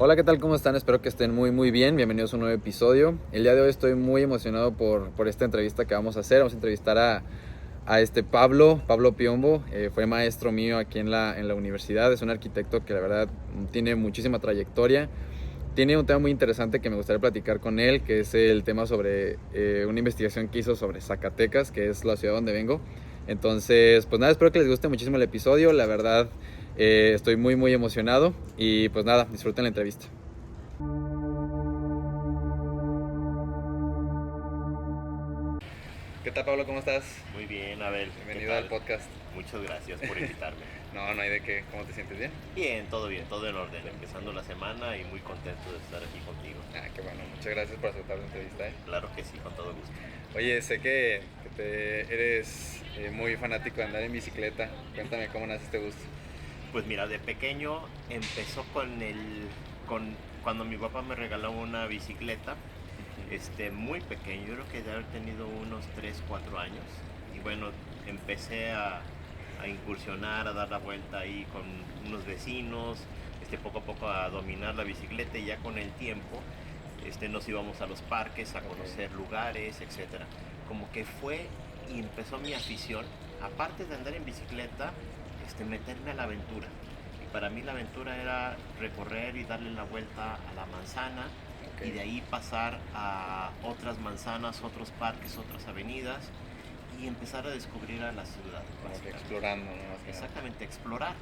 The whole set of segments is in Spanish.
Hola, ¿qué tal? ¿Cómo están? Espero que estén muy bien. Bienvenidos a un nuevo episodio. El día de hoy estoy muy emocionado por esta entrevista que vamos a hacer. Vamos a entrevistar a Pablo Piombo. Fue maestro mío aquí en la universidad. Es un arquitecto que la verdad tiene muchísima trayectoria. Tiene un tema muy interesante que me gustaría platicar con él, que es el tema sobre una investigación que hizo sobre Zacatecas, que es la ciudad donde vengo. Entonces, pues nada, espero que les guste muchísimo el episodio. La verdad, estoy muy emocionado y pues nada, disfruten la entrevista. ¿Qué tal, Pablo? ¿Cómo estás? Muy bien, Abel. Bienvenido al podcast. Muchas gracias por invitarme. No hay de qué. ¿Cómo te sientes? ¿Bien? Bien, todo en orden. Empezando la semana y muy contento de estar aquí contigo. Qué bueno. Muchas gracias por aceptar la entrevista. Claro que sí, con todo gusto. Oye, sé que eres muy fanático de andar en bicicleta. Cuéntame cómo nace este gusto. Pues mira, de pequeño empezó cuando mi papá me regaló una bicicleta, muy pequeño, yo creo que de haber tenido unos 3 4 años. Y bueno, empecé a incursionar, a dar la vuelta ahí con unos vecinos, poco a poco a dominar la bicicleta, y ya con el tiempo nos íbamos a los parques a conocer lugares, etcétera. Como que fue y empezó mi afición, aparte de andar en bicicleta, meterme a la aventura. Y para mí la aventura era recorrer y darle la vuelta a la manzana, y de ahí pasar a otras manzanas, otros parques, otras avenidas, y empezar a descubrir a la ciudad. Explorando, ¿no? Exactamente, explorar.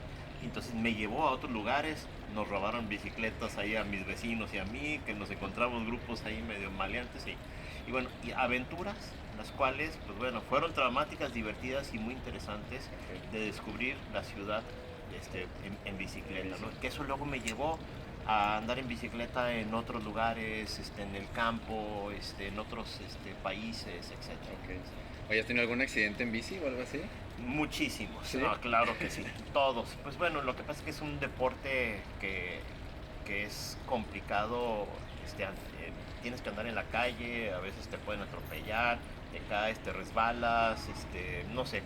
Entonces me llevó a otros lugares, nos robaron bicicletas ahí a mis vecinos y a mí, que nos encontramos grupos ahí medio maleantes, y bueno, y aventuras, las cuales, pues bueno, fueron traumáticas, divertidas y muy interesantes, de descubrir la ciudad en bicicleta, ¿no? Que eso luego me llevó a andar en bicicleta en otros lugares, en el campo, en otros países, etcétera. Okay. Oye, ¿has tenido algún accidente en bici o algo así? Muchísimos, ¿Sí? no, claro que sí, todos. Pues bueno, lo que pasa es que es un deporte que es complicado, tienes que andar en la calle, a veces te pueden atropellar, te caes, te resbalas, no sé.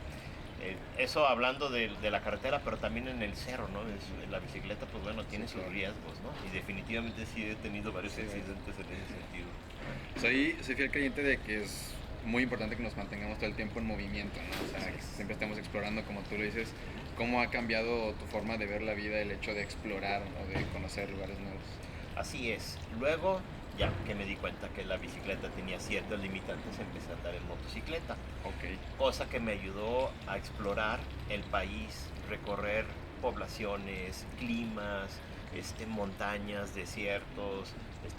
Eso hablando de la carretera, pero también en el cerro, ¿no? En la bicicleta, pues bueno, tiene sus riesgos, ¿no? Y definitivamente sí he tenido varios accidentes en ese sentido. Soy fiel creyente de que es muy importante que nos mantengamos todo el tiempo en movimiento, ¿no? O sea, que siempre estemos explorando, como tú lo dices. ¿Cómo ha cambiado tu forma de ver la vida el hecho de explorar o de conocer lugares nuevos? Así es. Luego, ya que me di cuenta que la bicicleta tenía ciertas limitantes, empecé a andar en motocicleta. Okay. Cosa que me ayudó a explorar el país, recorrer poblaciones, climas, montañas, desiertos,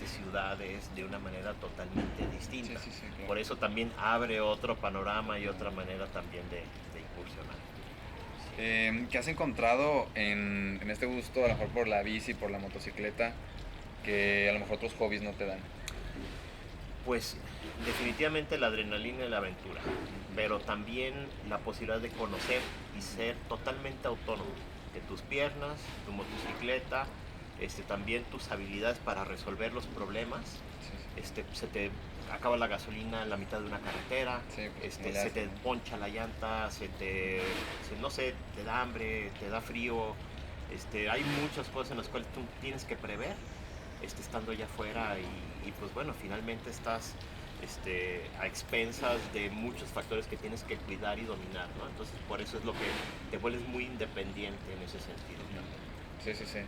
ciudades, de una manera totalmente distinta. Sí, claro. Por eso también abre otro panorama y otra manera también de incursionar. ¿Qué has encontrado en este gusto, a lo mejor por la bici, por la motocicleta, que a lo mejor otros hobbies no te dan? Pues definitivamente la adrenalina y la aventura, pero también la posibilidad de conocer y ser totalmente autónomo de tus piernas, tu motocicleta, también tus habilidades para resolver los problemas. Se te acaba la gasolina en la mitad de una carretera, se te poncha la llanta, no sé, te da hambre, te da frío. Hay muchas cosas en las cuales tú tienes que prever, estando allá afuera, y pues bueno, finalmente estás a expensas de muchos factores que tienes que cuidar y dominar, ¿no? Entonces por eso es lo que te vuelves muy independiente en ese sentido también. Sí.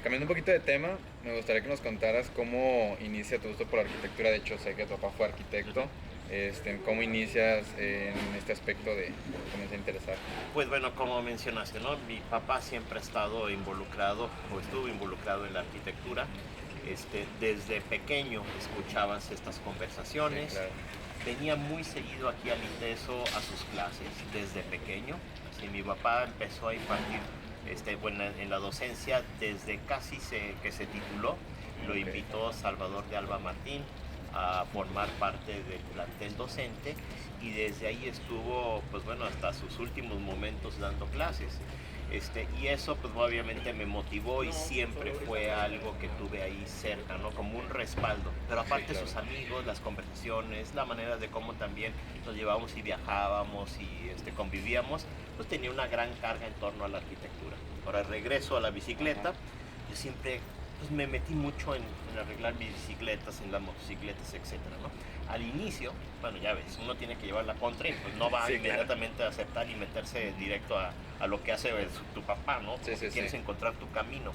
Cambiando un poquito de tema, me gustaría que nos contaras cómo inicia tu gusto por la arquitectura. De hecho, sé que tu papá fue arquitecto. ¿Cómo inicias en este aspecto de comenzar a interesar? Pues bueno, como mencionaste, ¿no? Mi papá siempre ha estado involucrado, o estuvo involucrado en la arquitectura. Desde pequeño escuchabas estas conversaciones. Sí, claro. Venía muy seguido aquí al ITESO a sus clases desde pequeño. Así, mi papá empezó a impartir en la docencia desde que se tituló. Lo invitó Salvador de Alba Martín a formar parte del plantel docente, y desde ahí estuvo, pues bueno, hasta sus últimos momentos dando clases. Y eso pues obviamente me motivó, y siempre fue algo que tuve ahí cerca, ¿no? Como un respaldo. Pero aparte, sí, claro, sus amigos, las conversaciones, la manera de cómo también nos llevábamos y viajábamos y convivíamos, pues tenía una gran carga en torno a la arquitectura. Ahora regreso a la bicicleta. Yo siempre pues me metí mucho en arreglar bicicletas, en las motocicletas, etcétera, ¿no? Al inicio, bueno, ya ves, uno tiene que llevar la contra y pues no va Sí, inmediatamente a aceptar y meterse directo a lo que hace tu papá, ¿no? Sí, sí, quieres sí. encontrar tu camino.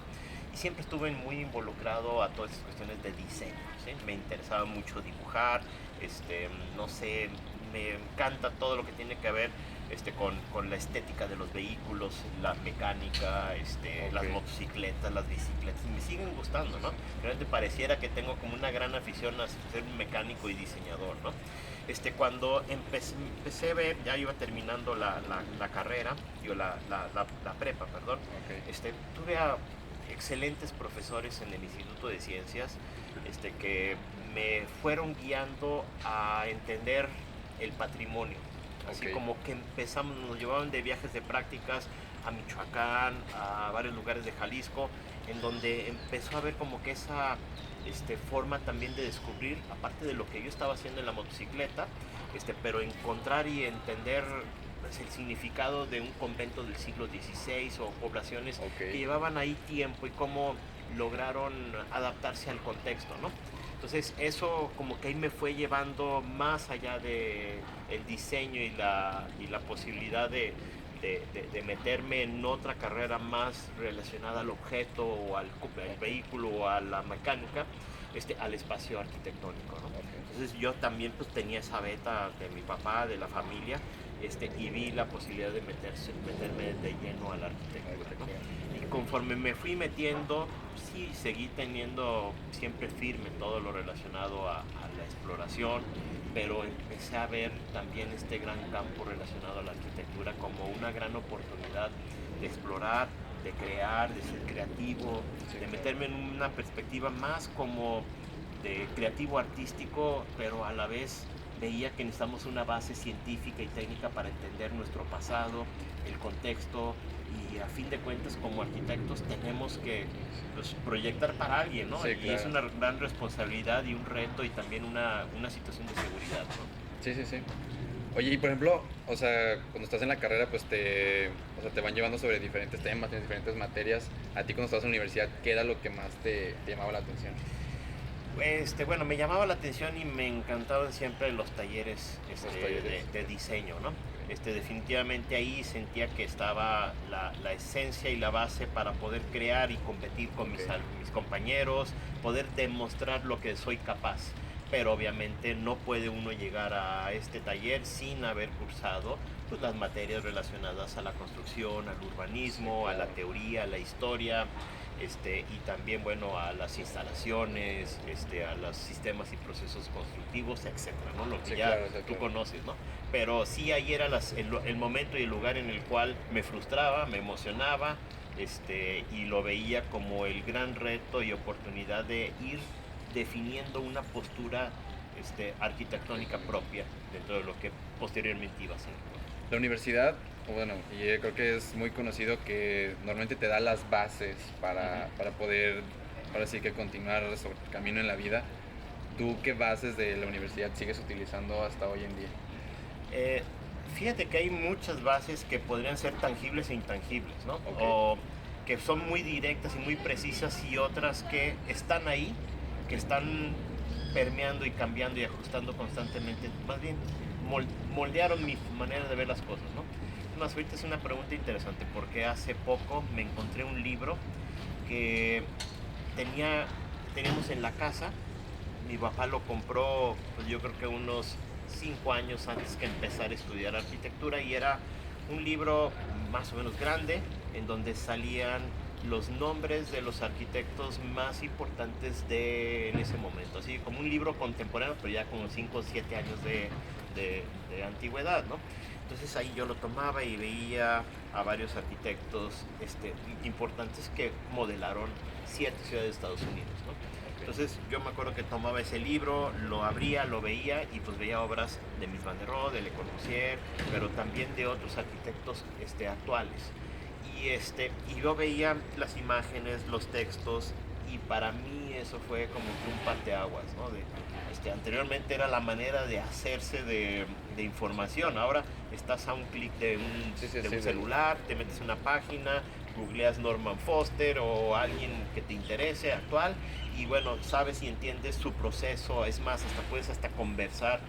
Y siempre estuve muy involucrado a todas esas cuestiones de diseño, ¿sí? Me interesaba mucho dibujar, no sé, me encanta todo lo que tiene que ver con la estética de los vehículos, la mecánica, las motocicletas, las bicicletas, me siguen gustando, ¿no? Realmente pareciera que tengo como una gran afición a ser un mecánico y diseñador, ¿no? Cuando empecé a ver, ya iba terminando la carrera, la prepa, perdón, tuve a excelentes profesores en el Instituto de Ciencias que me fueron guiando a entender el patrimonio. Así como que empezamos, nos llevaban de viajes de prácticas a Michoacán, a varios lugares de Jalisco, en donde empezó a ver como que esa forma también de descubrir, aparte de lo que yo estaba haciendo en la motocicleta, pero encontrar y entender pues, el significado de un convento del siglo XVI o poblaciones que llevaban ahí tiempo y cómo lograron adaptarse al contexto, ¿no? Entonces eso como que ahí me fue llevando más allá de el diseño y la posibilidad de meterme en otra carrera más relacionada al objeto o al vehículo o a la mecánica, al espacio arquitectónico, ¿no? Entonces yo también pues tenía esa beta de mi papá, de la familia, y vi la posibilidad de meterme de lleno a la arquitectura, ¿no? Y conforme me fui metiendo, sí, seguí teniendo siempre firme todo lo relacionado a la exploración, pero empecé a ver también este gran campo relacionado a la arquitectura como una gran oportunidad de explorar, de crear, de ser creativo, de meterme en una perspectiva más como de creativo artístico, pero a la vez veía que necesitamos una base científica y técnica para entender nuestro pasado, el contexto, y a fin de cuentas como arquitectos tenemos que pues, proyectar para alguien, ¿no? Sí, y claro. es una gran responsabilidad y un reto y también una situación de seguridad, ¿no? Sí, sí, sí. Oye, y por ejemplo, o sea, cuando estás en la carrera, pues o sea, te van llevando sobre diferentes temas, tienes diferentes materias. A ti cuando estabas en la universidad, ¿qué era lo que más te llamaba la atención? Bueno, me llamaba la atención y me encantaban siempre los talleres, de diseño, ¿no? Definitivamente ahí sentía que estaba la esencia y la base para poder crear y competir con mis compañeros, poder demostrar lo que soy capaz. Pero obviamente no puede uno llegar a este taller sin haber cursado pues, las materias relacionadas a la construcción, al urbanismo, a la teoría, a la historia, y también bueno a las instalaciones, a los sistemas y procesos constructivos, etcétera, ¿no? Lo que ya tú conoces, ¿no? Pero sí ahí era el momento y el lugar en el cual me frustraba, me emocionaba, y lo veía como el gran reto y oportunidad de ir definiendo una postura arquitectónica propia dentro de lo que posteriormente iba a ser, ¿no? La universidad, bueno, y creo que es muy conocido que normalmente te da las bases para poder, ahora sí que continuar sobre tu camino en la vida. ¿Tú qué bases de la universidad sigues utilizando hasta hoy en día? Fíjate que hay muchas bases que podrían ser tangibles e intangibles, ¿no? O que son muy directas y muy precisas y otras que están ahí, que están permeando y cambiando y ajustando constantemente. Más bien, moldearon mi manera de ver las cosas, ¿no? Más ahorita es una pregunta interesante porque hace poco me encontré un libro que teníamos en la casa. Mi papá lo compró, pues yo creo que unos 5 años antes que empezar a estudiar arquitectura, y era un libro más o menos grande en donde salían los nombres de los arquitectos más importantes en ese momento, así como un libro contemporáneo, pero ya con 5 o 7 años de antigüedad, ¿no? Entonces ahí yo lo tomaba y veía a varios arquitectos importantes que modelaron 7 ciudades de Estados Unidos, ¿no? Entonces yo me acuerdo que tomaba ese libro, lo abría, lo veía y pues veía obras de Mies van der Rohe, de Le Corbusier, pero también de otros arquitectos actuales. Y yo veía las imágenes, los textos, y para mí eso fue como que un parteaguas, ¿no? Anteriormente era la manera de hacerse de información, ahora estás a un clic de un celular, te metes en una página, googleas Norman Foster o alguien que te interese actual y bueno, sabes y entiendes su proceso, es más, hasta puedes hasta conversar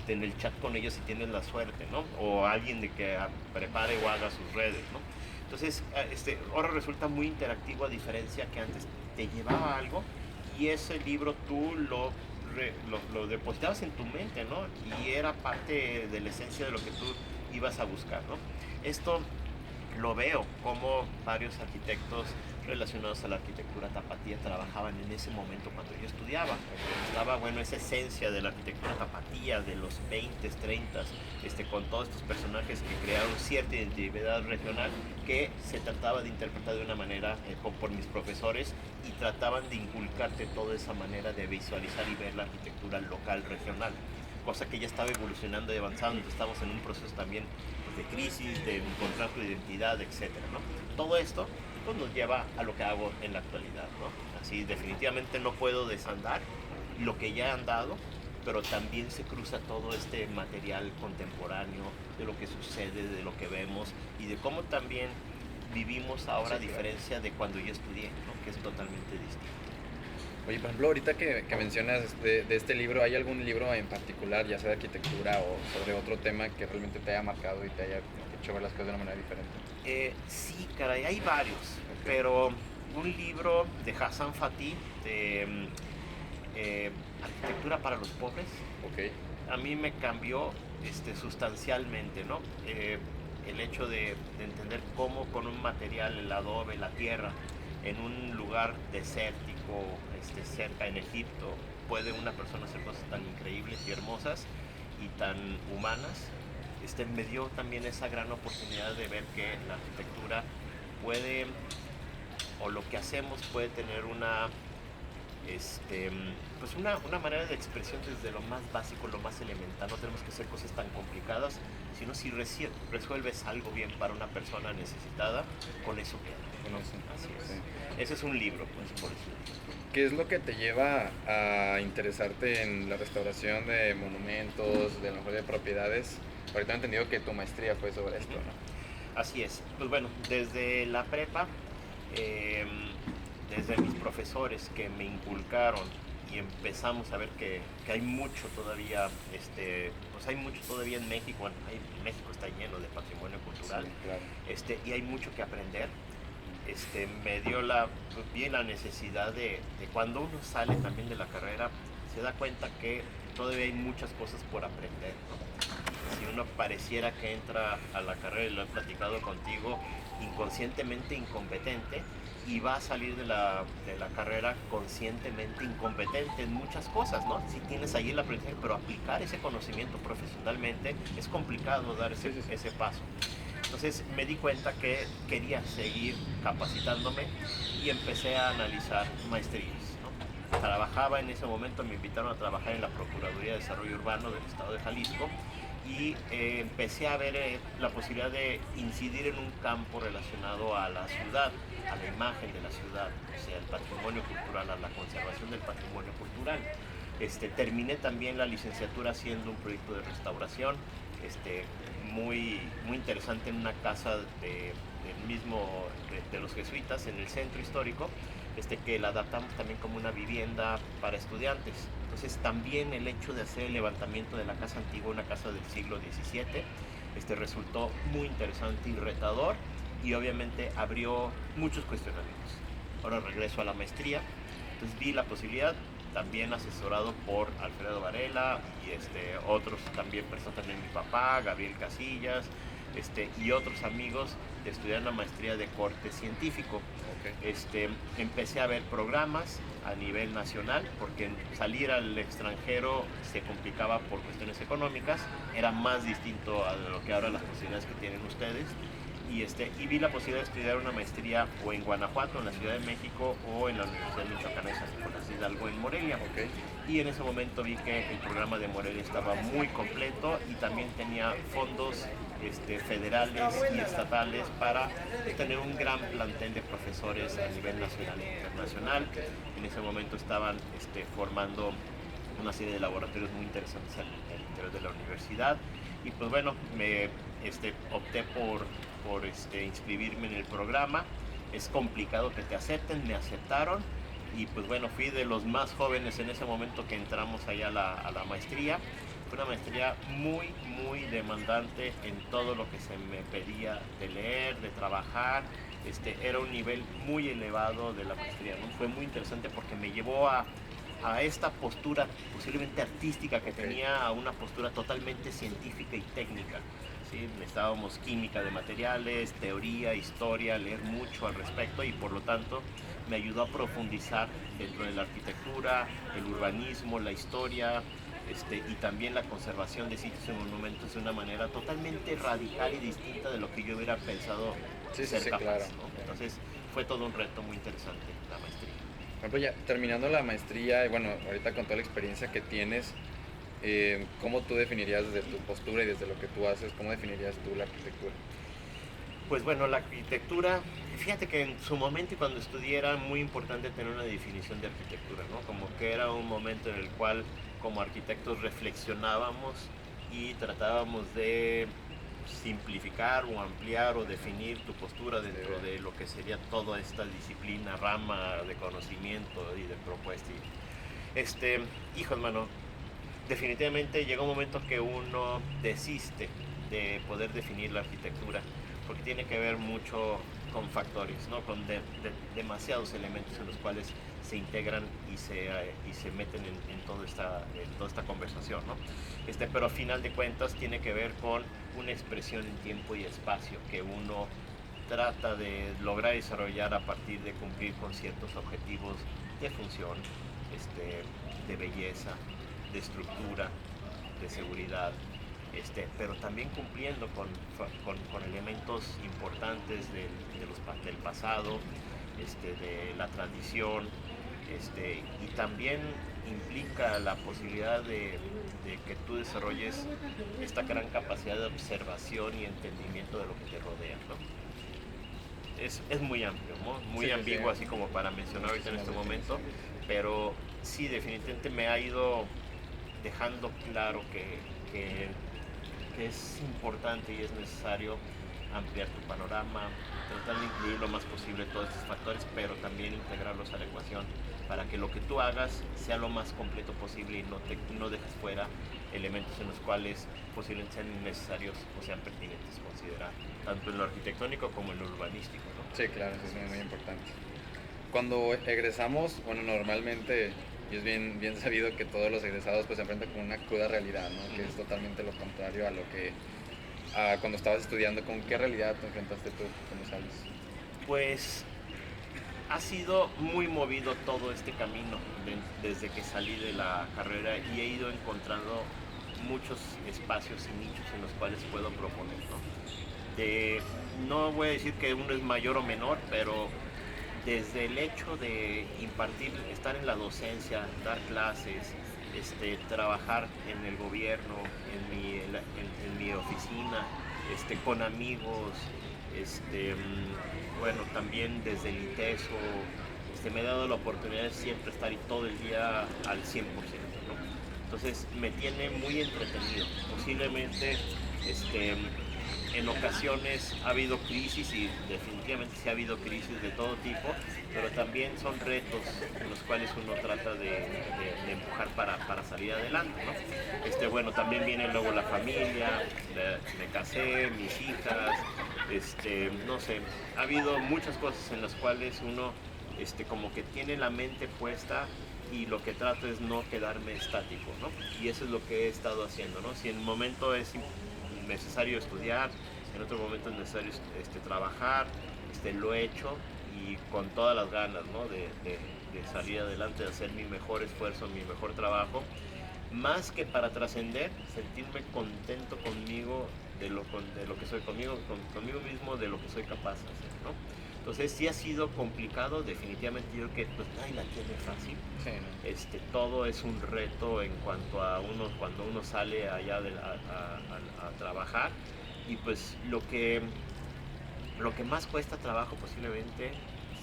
en el chat con ellos si tienes la suerte, ¿no? O alguien de que prepare o haga sus redes, ¿no? Entonces, ahora resulta muy interactivo a diferencia que antes te llevaba algo y ese libro tú lo depositabas en tu mente, ¿no? Y era parte de la esencia de lo que tú ibas a buscar, ¿no? Esto lo veo como varios arquitectos relacionados a la arquitectura tapatía trabajaban en ese momento cuando yo estudiaba. Estaba, bueno, esa esencia de la arquitectura tapatía de los 20, 30, con todos estos personajes que crearon cierta identidad regional que se trataba de interpretar de una manera por mis profesores y trataban de inculcarte toda esa manera de visualizar y ver la arquitectura local, regional, cosa que ya estaba evolucionando y avanzando. Estamos en un proceso también de crisis, de encontrar tu identidad, etcétera, ¿no? Todo esto pues, nos lleva a lo que hago en la actualidad, ¿no? Así definitivamente no puedo desandar lo que ya he andado, pero también se cruza todo este material contemporáneo de lo que sucede, de lo que vemos y de cómo también vivimos ahora, a diferencia de cuando yo estudié, ¿no? Que es totalmente distinto. Oye, por ejemplo, ahorita que mencionas de este libro, ¿hay algún libro en particular, ya sea de arquitectura o sobre otro tema que realmente te haya marcado y te haya hecho ver las cosas de una manera diferente? Sí, caray, hay varios, pero un libro de Hassan Fatih de Arquitectura para los Pobres, a mí me cambió sustancialmente, ¿no? El hecho de entender cómo con un material, el adobe, la tierra, en un lugar desértico, cerca en Egipto, puede una persona hacer cosas tan increíbles y hermosas y tan humanas. Me dio también esa gran oportunidad de ver que la arquitectura puede, o lo que hacemos puede tener pues una manera de expresión desde lo más básico, lo más elemental. No tenemos que hacer cosas tan complicadas, sino si resuelves algo bien para una persona necesitada, con eso queda, ¿no? Así es. Sí. Ese es un libro, pues, por eso. ¿Qué es lo que te lleva a interesarte en la restauración de monumentos, de a lo mejor de propiedades? Ahorita he entendido que tu maestría fue sobre esto, ¿no? Así es. Pues bueno, desde la prepa, desde mis profesores que me inculcaron y empezamos a ver que hay mucho todavía, pues hay mucho todavía en México. Bueno, México está lleno de patrimonio cultural, Sí, claro. Y hay mucho que aprender. Me dio bien la necesidad de cuando uno sale también de la carrera, se da cuenta que todavía hay muchas cosas por aprender, ¿no? Si uno pareciera que entra a la carrera, y lo he platicado contigo, inconscientemente incompetente, y va a salir de la carrera conscientemente incompetente en muchas cosas, ¿no? Si tienes ahí el aprendizaje, pero aplicar ese conocimiento profesionalmente es complicado dar ese paso. Entonces me di cuenta que quería seguir capacitándome y empecé a analizar maestrías, ¿no? Trabajaba en ese momento, me invitaron a trabajar en la Procuraduría de Desarrollo Urbano del Estado de Jalisco y empecé a ver la posibilidad de incidir en un campo relacionado a la ciudad, a la imagen de la ciudad, o sea, el patrimonio cultural, a la conservación del patrimonio cultural. Terminé también la licenciatura haciendo un proyecto de restauración muy interesante en una casa de los jesuitas en el centro histórico, que la adaptamos también como una vivienda para estudiantes. Entonces también el hecho de hacer el levantamiento de la casa antigua, una casa del siglo XVII, resultó muy interesante y retador y obviamente abrió muchos cuestionamientos. Ahora regreso a la maestría, entonces vi la posibilidad, también asesorado por Alfredo Varela y otros también, presentó también mi papá, Gabriel Casillas, y otros amigos de estudiar la maestría de corte científico. Empecé a ver programas a nivel nacional porque salir al extranjero se complicaba por cuestiones económicas, era más distinto a lo que ahora las posibilidades que tienen ustedes. Y vi la posibilidad de estudiar una maestría o en Guanajuato, en la Ciudad de México, o en la Universidad de Michoacán de San Nicolás Hidalgo en Morelia. Y en ese momento vi que el programa de Morelia estaba muy completo y también tenía fondos federales y estatales para tener un gran plantel de profesores a nivel nacional e internacional. En ese momento estaban formando una serie de laboratorios muy interesantes al interior de la universidad y pues bueno, me opté por inscribirme en el programa es complicado que te acepten. Me aceptaron y pues bueno, fui de los más jóvenes en ese momento que entramos allá a la maestría. Fue una maestría muy, muy demandante en todo lo que se me pedía de leer, de trabajar. Era un nivel muy elevado de la maestría, ¿no? Fue muy interesante porque me llevó a esta postura posiblemente artística que tenía, a una postura totalmente científica y técnica. ¿Sí? Necesitábamos química de materiales, teoría, historia, leer mucho al respecto y por lo tanto me ayudó a profundizar dentro de la arquitectura, el urbanismo, la historia, y también la conservación de sitios y monumentos de una manera totalmente radical y distinta de lo que yo hubiera pensado ser capaz, claro. ¿no? Entonces fue todo un reto muy interesante la maestría. Por ejemplo, ya terminando la maestría, y bueno, ahorita con toda la experiencia que tienes, ¿cómo tú definirías desde tu postura y desde lo que tú haces, cómo definirías tú la arquitectura? Pues bueno, la arquitectura, fíjate que en su momento y cuando estudié era muy importante tener una definición de arquitectura, ¿no? Como que era un momento en el cual como arquitectos reflexionábamos y tratábamos de simplificar o ampliar o definir tu postura dentro de lo que sería toda esta disciplina, rama de conocimiento y de propuesta. Hijo hermano, definitivamente llega un momento que uno desiste de poder definir la arquitectura porque tiene que ver mucho con factores, ¿no? Con demasiados elementos en los cuales se integran y se meten en toda esta conversación, ¿no? Pero a final de cuentas tiene que ver con una expresión en tiempo y espacio que uno trata de lograr desarrollar a partir de cumplir con ciertos objetivos de función, de belleza, de estructura, de seguridad, pero también cumpliendo con elementos importantes del pasado, de la tradición, y también implica la posibilidad de que tú desarrolles esta gran capacidad de observación y entendimiento de lo que te rodea, ¿no? Es muy amplio, ¿no? Muy ambiguo, así como para mencionar ahorita en este momento, pero sí, definitivamente me ha ido dejando claro que es importante y es necesario ampliar tu panorama, tratar de incluir lo más posible todos estos factores, pero también integrarlos a la ecuación para que lo que tú hagas sea lo más completo posible y no dejes fuera elementos en los cuales posiblemente sean necesarios o sean pertinentes considerar, tanto en lo arquitectónico como en lo urbanístico, ¿no? Sí, claro, eso es muy, muy importante. Cuando egresamos, bueno, normalmente, y es bien sabido que todos los egresados pues se enfrentan con una cruda realidad, ¿no? Que es totalmente lo contrario a lo que cuando estabas estudiando. ¿Con qué realidad te enfrentaste tú cuando sales? Pues ha sido muy movido todo este camino desde que salí de la carrera y he ido encontrando muchos espacios y nichos en los cuales puedo proponer, ¿no? No voy a decir que uno es mayor o menor, pero desde el hecho de impartir, estar en la docencia, dar clases, trabajar en el gobierno, en mi oficina, con amigos, bueno, también desde el ITESO, me he dado la oportunidad de siempre estar y todo el día al 100%, ¿no? Entonces me tiene muy entretenido. Posiblemente en ocasiones ha habido crisis y definitivamente sí ha habido crisis de todo tipo, pero también son retos en los cuales uno trata de empujar para salir adelante, ¿no? Bueno, también viene luego la familia, me casé, mis hijas, no sé, ha habido muchas cosas en las cuales uno como que tiene la mente puesta y lo que trato es no quedarme estático, ¿no? Y eso es lo que he estado haciendo, ¿no? Si en un momento es necesario estudiar, en otro momento es necesario trabajar, lo he hecho y con todas las ganas, ¿no? de salir adelante, de hacer mi mejor esfuerzo, mi mejor trabajo, más que para trascender, sentirme contento conmigo, de lo que soy, conmigo mismo, de lo que soy capaz de hacer, ¿no? Entonces sí ha sido complicado, definitivamente yo creo que pues nadie la tiene fácil. Sí. Todo es un reto en cuanto a cuando uno sale allá a trabajar, y pues lo que más cuesta trabajo posiblemente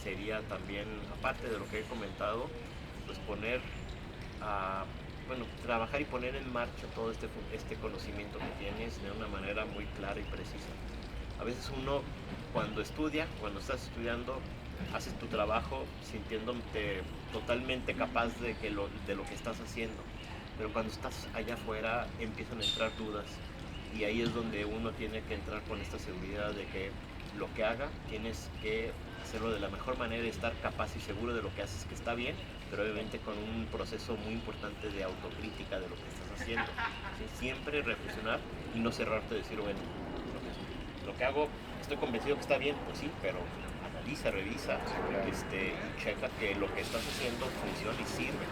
sería también, aparte de lo que he comentado, pues trabajar y poner en marcha todo este conocimiento que tienes de una manera muy clara y precisa. A veces uno cuando estás estudiando, haces tu trabajo sintiéndote totalmente capaz de lo que estás haciendo. Pero cuando estás allá afuera empiezan a entrar dudas y ahí es donde uno tiene que entrar con esta seguridad de que lo que haga tienes que hacerlo de la mejor manera y estar capaz y seguro de lo que haces que está bien, pero obviamente con un proceso muy importante de autocrítica de lo que estás haciendo. ¿Sí? Siempre reflexionar y no cerrarte a decir, bueno, lo que hago estoy convencido que está bien, pues sí, pero analiza, revisa, y checa que lo que estás haciendo funciona y sirve.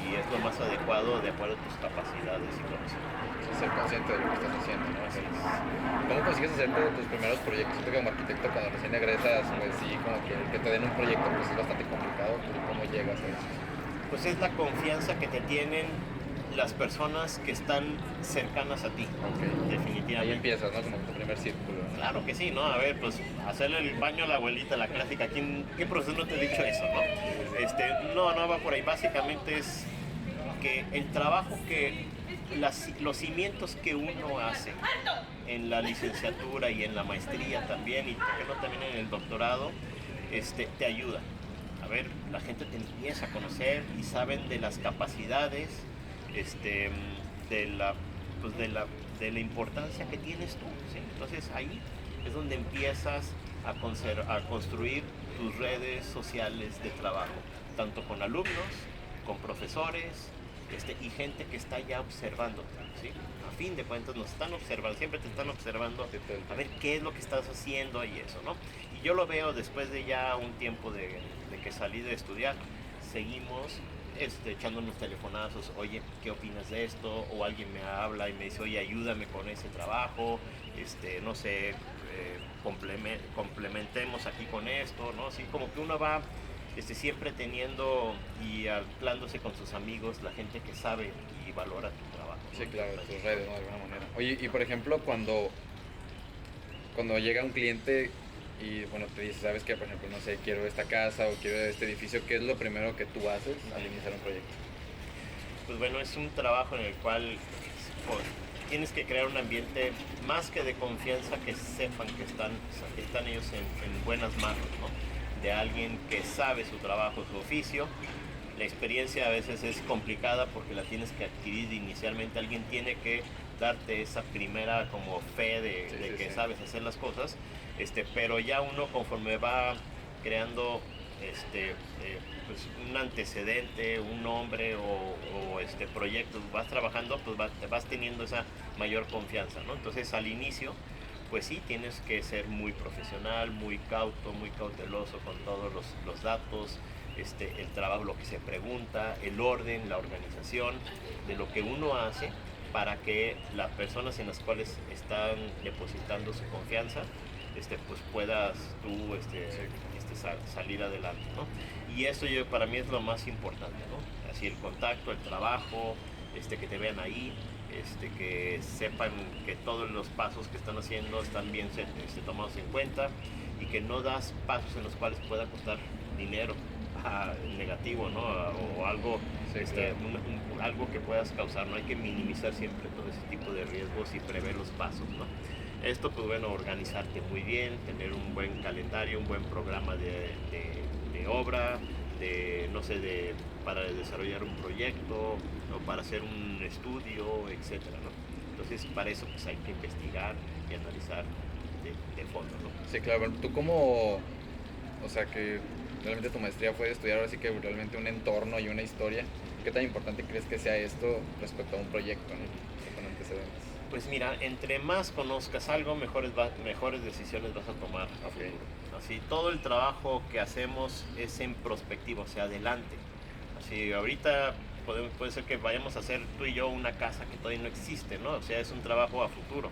Y es lo más adecuado de acuerdo a tus capacidades y conocimientos. Ser consciente de lo que estás haciendo, ¿no? Así es. ¿Cómo consigues hacerte tus primeros proyectos? Tú como arquitecto cuando recién egresas, pues sí, como que te den un proyecto pues es bastante complicado. ¿Cómo llegas a eso? Pues es la confianza que te tienen las personas que están cercanas a ti, definitivamente. Ahí empiezas, ¿no? Como tu primer círculo, ¿no? Claro que sí, ¿no? A ver, pues hacerle el baño a la abuelita, la clásica. ¿Qué profesor no te ha dicho eso, no? No va por ahí. Básicamente es que el trabajo los cimientos que uno hace en la licenciatura y en la maestría también, y por qué no también en el doctorado, te ayuda. A ver, la gente te empieza a conocer y saben de las capacidades, de la importancia que tienes tú, ¿sí? Entonces ahí es donde empiezas a construir tus redes sociales de trabajo, tanto con alumnos, con profesores, y gente que está ya observándote, ¿sí? A fin de cuentas nos están observando, siempre te están observando a ver qué es lo que estás haciendo y eso, ¿no? Y yo lo veo después de ya un tiempo de que salí de estudiar, seguimos echándonos telefonazos, oye, ¿qué opinas de esto? O alguien me habla y me dice, oye, ayúdame con ese trabajo, no sé, complementemos aquí con esto, ¿no? Así como que uno va siempre teniendo y anclándose con sus amigos, la gente que sabe y valora tu trabajo. Sí, claro, tus redes, ¿no? De alguna manera. Oye, y por ejemplo, cuando llega un cliente y bueno, te dice, sabes que por ejemplo, no sé, quiero esta casa o quiero este edificio, ¿qué es lo primero que tú haces al iniciar un proyecto? Pues bueno, es un trabajo en el cual tienes que crear un ambiente más que de confianza, que sepan que están ellos en buenas manos, ¿no? De alguien que sabe su trabajo, su oficio. La experiencia a veces es complicada porque la tienes que adquirir inicialmente. Alguien tiene que darte esa primera como fe de que sabes hacer las cosas, pero ya uno conforme va creando pues un antecedente, un nombre o proyectos, vas trabajando, pues vas teniendo esa mayor confianza, ¿no? Entonces al inicio pues sí, tienes que ser muy profesional, muy cauto, muy cauteloso con todos los datos, el trabajo, lo que se pregunta, el orden, la organización de lo que uno hace para que las personas en las cuales están depositando su confianza, pues puedas tú salir adelante, ¿no? Y eso para mí es lo más importante, ¿no? Así el contacto, el trabajo, que te vean ahí, que sepan que todos los pasos que están haciendo están bien tomados en cuenta y que no das pasos en los cuales pueda costar dinero negativo, ¿no? O algo, algo que puedas causar. No hay que minimizar siempre todo ese tipo de riesgos y prever los pasos, ¿no? Esto, pues bueno, organizarte muy bien, tener un buen calendario, un buen programa de obra, para desarrollar un proyecto o para hacer un estudio, etcétera, ¿no? Entonces, para eso pues hay que investigar y analizar de fondo, ¿no? Sí, claro. Tú como, o sea, que realmente tu maestría fue de estudiar ahora sí que realmente un entorno y una historia, ¿qué tan importante crees que sea esto respecto a un proyecto, ¿no? Con antecedentes? Pues mira, entre más conozcas algo, mejores decisiones vas a tomar a futuro. Así, todo el trabajo que hacemos es en prospectiva, o sea, adelante. Así, ahorita puede ser que vayamos a hacer tú y yo una casa que todavía no existe, ¿no? O sea, es un trabajo a futuro.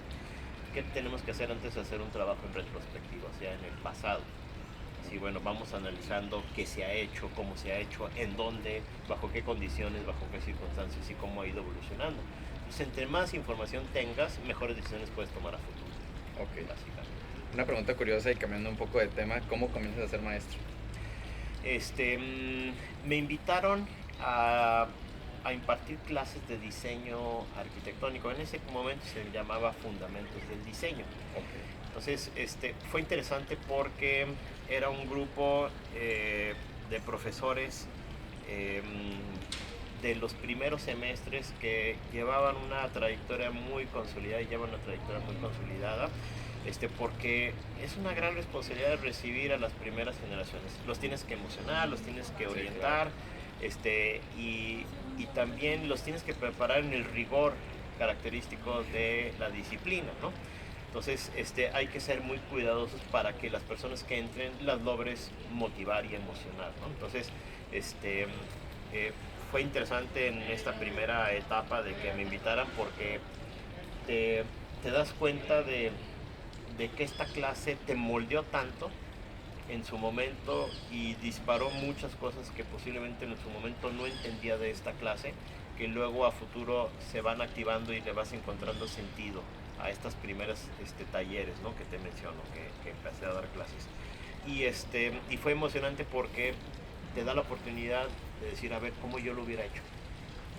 ¿Qué tenemos que hacer antes de hacer un trabajo en retrospectiva, o sea, en el pasado? Así, bueno, vamos analizando qué se ha hecho, cómo se ha hecho, en dónde, bajo qué condiciones, bajo qué circunstancias y cómo ha ido evolucionando. Entonces, entre más información tengas, mejores decisiones puedes tomar a futuro. Ok. Básicamente. Una pregunta curiosa y cambiando un poco de tema, ¿cómo comienzas a ser maestro? Me invitaron a impartir clases de diseño arquitectónico. En ese momento se llamaba Fundamentos del Diseño. Okay. Entonces, fue interesante porque era un grupo de profesores de los primeros semestres que llevaban una trayectoria muy consolidada y llevan una trayectoria muy consolidada, porque es una gran responsabilidad recibir a las primeras generaciones. Los tienes que emocionar, los tienes que orientar, sí, claro. Y también los tienes que preparar en el rigor característico de la disciplina, ¿no? Entonces, hay que ser muy cuidadosos para que las personas que entren las logres motivar y emocionar, ¿no? Entonces, fue interesante en esta primera etapa de que me invitaran porque te das cuenta de que esta clase te moldeó tanto en su momento y disparó muchas cosas que posiblemente en su momento no entendía de esta clase, que luego a futuro se van activando y le vas encontrando sentido a estas primeras talleres, ¿no? Que te menciono, que empecé a dar clases. Y fue emocionante porque te da la oportunidad de decir, a ver, ¿cómo yo lo hubiera hecho?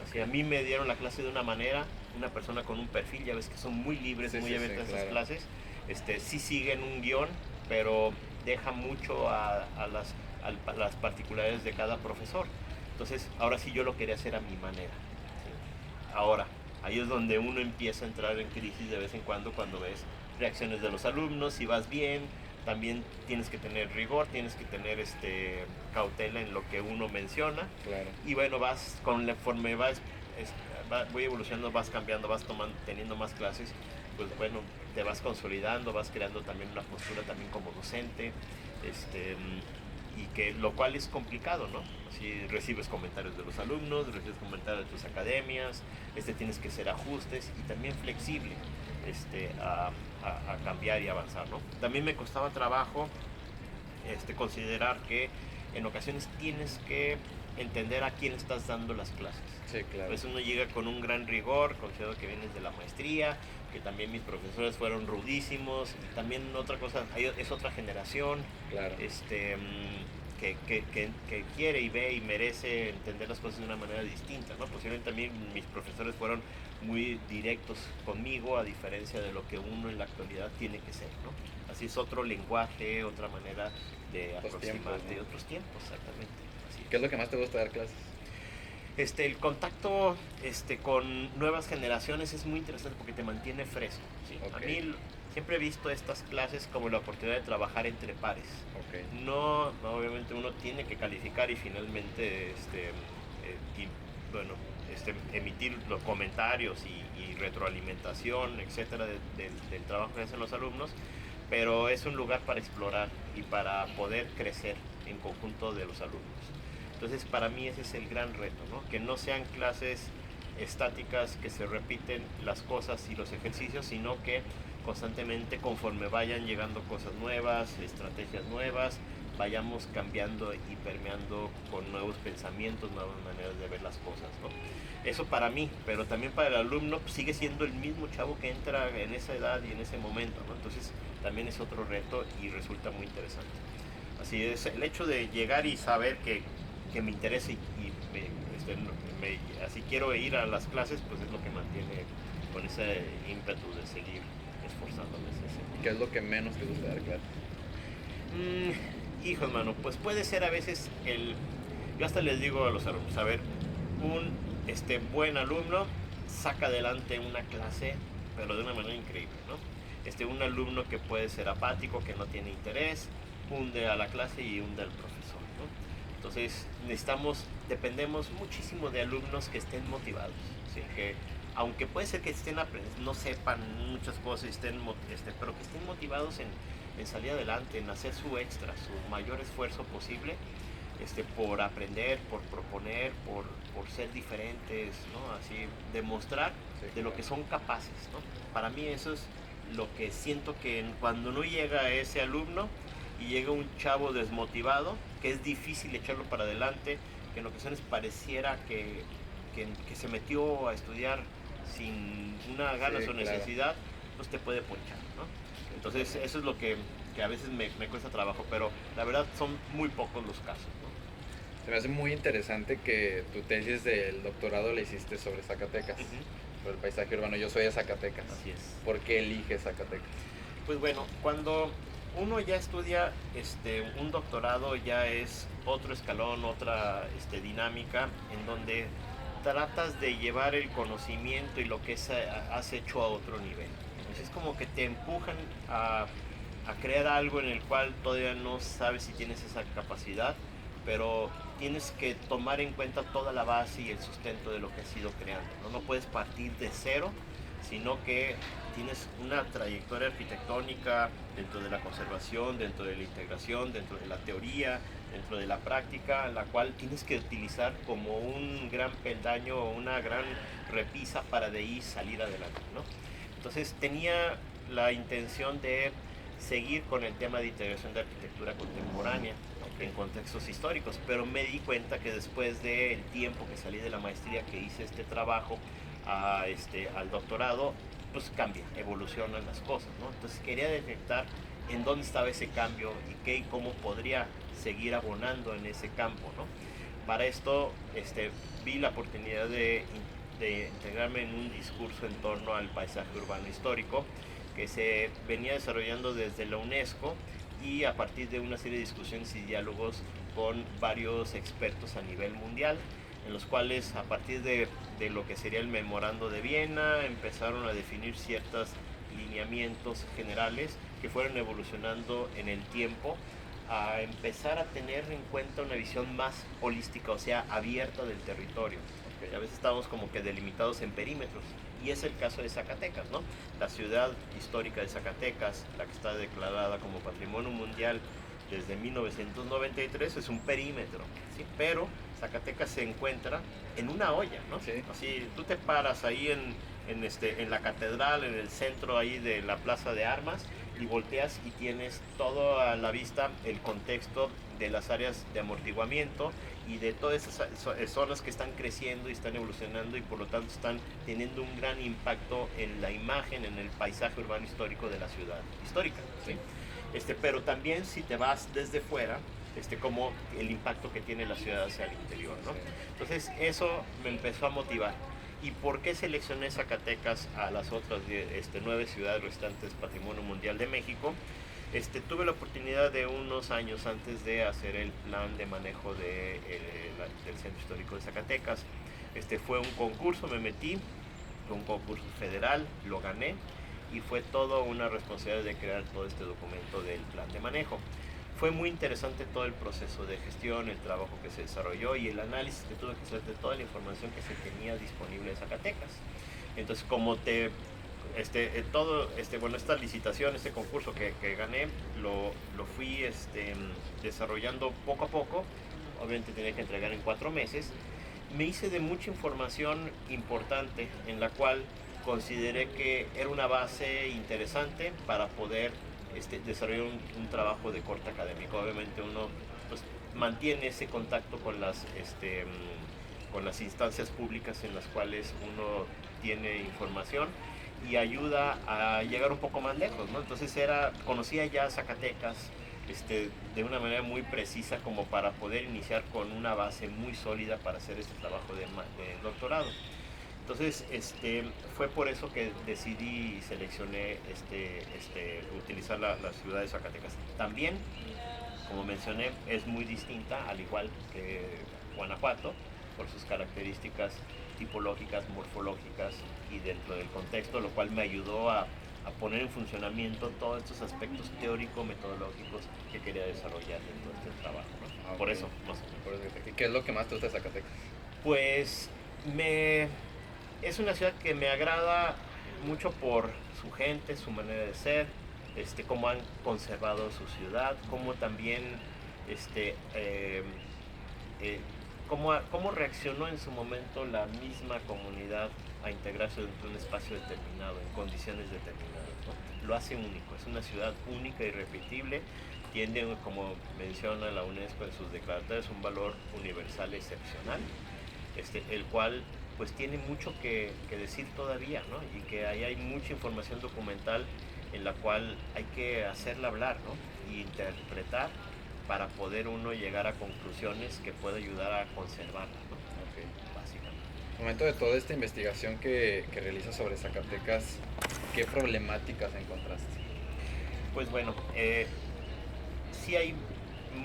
Así, a mí me dieron la clase de una manera, una persona con un perfil, ya ves que son muy libres, sí, muy abiertas, sí, esas claro. Clases, sí siguen un guión, pero deja mucho a las particularidades de cada profesor. Entonces, ahora sí yo lo quería hacer a mi manera. ¿Sí? Ahora, ahí es donde uno empieza a entrar en crisis de vez en cuando ves reacciones de los alumnos, si vas bien, también tienes que tener rigor, tienes que tener cautela en lo que uno menciona. Claro. Y bueno, conforme voy evolucionando, vas cambiando, teniendo más clases, pues bueno, te vas consolidando, vas creando también una postura también como docente, y que lo cual es complicado, ¿no? Si recibes comentarios de los alumnos, recibes comentarios de tus academias, tienes que hacer ajustes y también flexible a cambiar y avanzar, ¿no? También me costaba trabajo considerar que en ocasiones tienes que entender a quién estás dando las clases. Sí, claro. Pues uno llega con un gran rigor, considero que vienes de la maestría, que también mis profesores fueron rudísimos, y también otra cosa, es otra generación, claro. Que quiere y ve y merece entender las cosas de una manera distinta, ¿no? Posiblemente también mis profesores fueron muy directos conmigo, a diferencia de lo que uno en la actualidad tiene que ser, ¿no? Así es otro lenguaje, otra manera de aproximarte, otros tiempos, exactamente. Así ¿Qué es lo que más te gusta dar clases? El contacto con nuevas generaciones es muy interesante porque te mantiene fresco, ¿sí? Okay. A mí siempre he visto estas clases como la oportunidad de trabajar entre pares. Okay. No, obviamente uno tiene que calificar y finalmente emitir los comentarios y retroalimentación, etcétera, del trabajo que hacen los alumnos, pero es un lugar para explorar y para poder crecer en conjunto de los alumnos. Entonces, para mí ese es el gran reto, ¿no? Que no sean clases estáticas que se repiten las cosas y los ejercicios, sino que constantemente, conforme vayan llegando cosas nuevas, estrategias nuevas, vayamos cambiando y permeando con nuevos pensamientos, nuevas maneras de ver las cosas, ¿no? Eso para mí, pero también para el alumno pues, sigue siendo el mismo chavo que entra en esa edad y en ese momento, ¿no? Entonces también es otro reto y resulta muy interesante. Así es, el hecho de llegar y saber que me interesa y así quiero ir a las clases, pues es lo que mantiene con ese ímpetu de seguir esforzándome. ¿Qué es lo que menos te gusta dar clases? Hijo, hermano, pues puede ser a veces yo hasta les digo a los alumnos, a ver, un buen alumno saca adelante una clase, pero de una manera increíble, ¿no? Un alumno que puede ser apático, que no tiene interés, hunde a la clase y hunde al profesor, ¿no? Entonces dependemos muchísimo de alumnos que estén motivados, ¿sí? Que aunque puede ser que no sepan muchas cosas, pero que estén motivados en salir adelante, en hacer su extra, su mayor esfuerzo posible, por aprender, por proponer, por ser diferentes, ¿no? Así, demostrar de lo que son capaces, ¿no? Para mí eso es lo que siento que cuando no llega ese alumno y llega un chavo desmotivado, que es difícil echarlo para adelante, que en ocasiones pareciera que se metió a estudiar sin una ganas o necesidad, pues te puede ponchar, ¿no? Entonces eso es lo que a veces me cuesta trabajo, pero la verdad son muy pocos los casos, ¿no? Se me hace muy interesante que tu tesis del doctorado la hiciste sobre Zacatecas, sobre el paisaje urbano. Yo soy de Zacatecas. Así es. ¿Por qué eliges Zacatecas? Pues bueno, cuando uno ya estudia un doctorado ya es otro escalón, otra dinámica en donde tratas de llevar el conocimiento y lo que has hecho a otro nivel. Entonces es como que te empujan a crear algo en el cual todavía no sabes si tienes esa capacidad, pero tienes que tomar en cuenta toda la base y el sustento de lo que has ido creando. No puedes partir de cero, sino que tienes una trayectoria arquitectónica dentro de la conservación, dentro de la integración, dentro de la teoría, dentro de la práctica, la cual tienes que utilizar como un gran peldaño o una gran repisa para de ahí salir adelante, ¿no? Entonces tenía la intención de seguir con el tema de integración de arquitectura contemporánea en contextos históricos, pero me di cuenta que después del tiempo que salí de la maestría, que hice este trabajo al doctorado, pues cambia, evolucionan las cosas, ¿no? Entonces quería detectar en dónde estaba ese cambio y qué y cómo podría seguir abonando en ese campo, ¿no? Para esto vi la oportunidad de integrarme en un discurso en torno al paisaje urbano histórico que se venía desarrollando desde la UNESCO y a partir de una serie de discusiones y diálogos con varios expertos a nivel mundial, en los cuales a partir de lo que sería el memorando de Viena empezaron a definir ciertos lineamientos generales que fueron evolucionando en el tiempo a empezar a tener en cuenta una visión más holística, o sea, abierta del territorio. A veces estamos como que delimitados en perímetros, y es el caso de Zacatecas, ¿no? La ciudad histórica de Zacatecas, la que está declarada como Patrimonio Mundial desde 1993, es un perímetro, ¿sí? Pero Zacatecas se encuentra en una olla, ¿no? Sí. Así, tú te paras ahí en la catedral, en el centro ahí de la Plaza de Armas, y volteas y tienes todo a la vista el contexto de las áreas de amortiguamiento y de todas esas zonas que están creciendo y están evolucionando y por lo tanto están teniendo un gran impacto en la imagen, en el paisaje urbano histórico de la ciudad histórica, ¿sí? Pero también si te vas desde fuera, como el impacto que tiene la ciudad hacia el interior, ¿no? Entonces eso me empezó a motivar. ¿Y por qué seleccioné Zacatecas a las otras 9 ciudades restantes Patrimonio Mundial de México? Tuve la oportunidad de unos años antes de hacer el plan de manejo del Centro Histórico de Zacatecas. Fue un concurso, me metí, fue un concurso federal, lo gané y fue toda una responsabilidad de crear todo este documento del plan de manejo. Fue muy interesante todo el proceso de gestión, el trabajo que se desarrolló y el análisis que tuve que hacer de toda la información que se tenía disponible en Zacatecas. Entonces, como esta licitación, este concurso que gané, lo fui desarrollando poco a poco. Obviamente tenía que entregar en 4 meses. Me hice de mucha información importante en la cual consideré que era una base interesante para poder desarrollar un trabajo de corte académico. Obviamente uno pues, mantiene ese contacto con las instancias públicas en las cuales uno tiene información y ayuda a llegar un poco más lejos, ¿no? Entonces conocía ya Zacatecas de una manera muy precisa como para poder iniciar con una base muy sólida para hacer este trabajo de doctorado. Entonces, fue por eso que decidí y seleccioné utilizar la ciudad de Zacatecas. También, como mencioné, es muy distinta, al igual que Guanajuato, por sus características tipológicas, morfológicas y dentro del contexto, lo cual me ayudó a poner en funcionamiento todos estos aspectos teórico-metodológicos que quería desarrollar dentro de este trabajo, ¿no? Okay. Por eso, no sé. ¿Y qué es lo que más te gusta de Zacatecas? Pues es una ciudad que me agrada mucho por su gente, su manera de ser, cómo han conservado su ciudad, cómo también cómo reaccionó en su momento la misma comunidad a integrarse dentro de un espacio determinado, en condiciones determinadas, ¿no? Lo hace único, es una ciudad única y irrepetible, tiene, como menciona la UNESCO en sus declaratorias, un valor universal excepcional, el cual pues tiene mucho que decir todavía, ¿no? Y que ahí hay mucha información documental en la cual hay que hacerla hablar, ¿no? Y interpretar para poder uno llegar a conclusiones que pueda ayudar a conservarla, ¿no? Okay. Básicamente. En el momento de toda esta investigación que realizas sobre Zacatecas, ¿qué problemáticas encontraste? Pues bueno, sí hay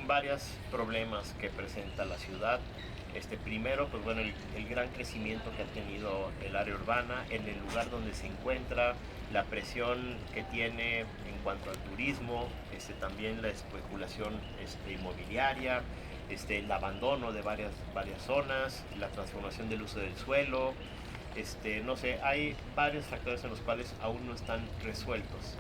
varios problemas que presenta la ciudad. Primero, pues bueno, el gran crecimiento que ha tenido el área urbana en el lugar donde se encuentra, la presión que tiene en cuanto al turismo, también la especulación inmobiliaria, el abandono de varias zonas, la transformación del uso del suelo. No sé, hay varios factores en los cuales aún no están resueltos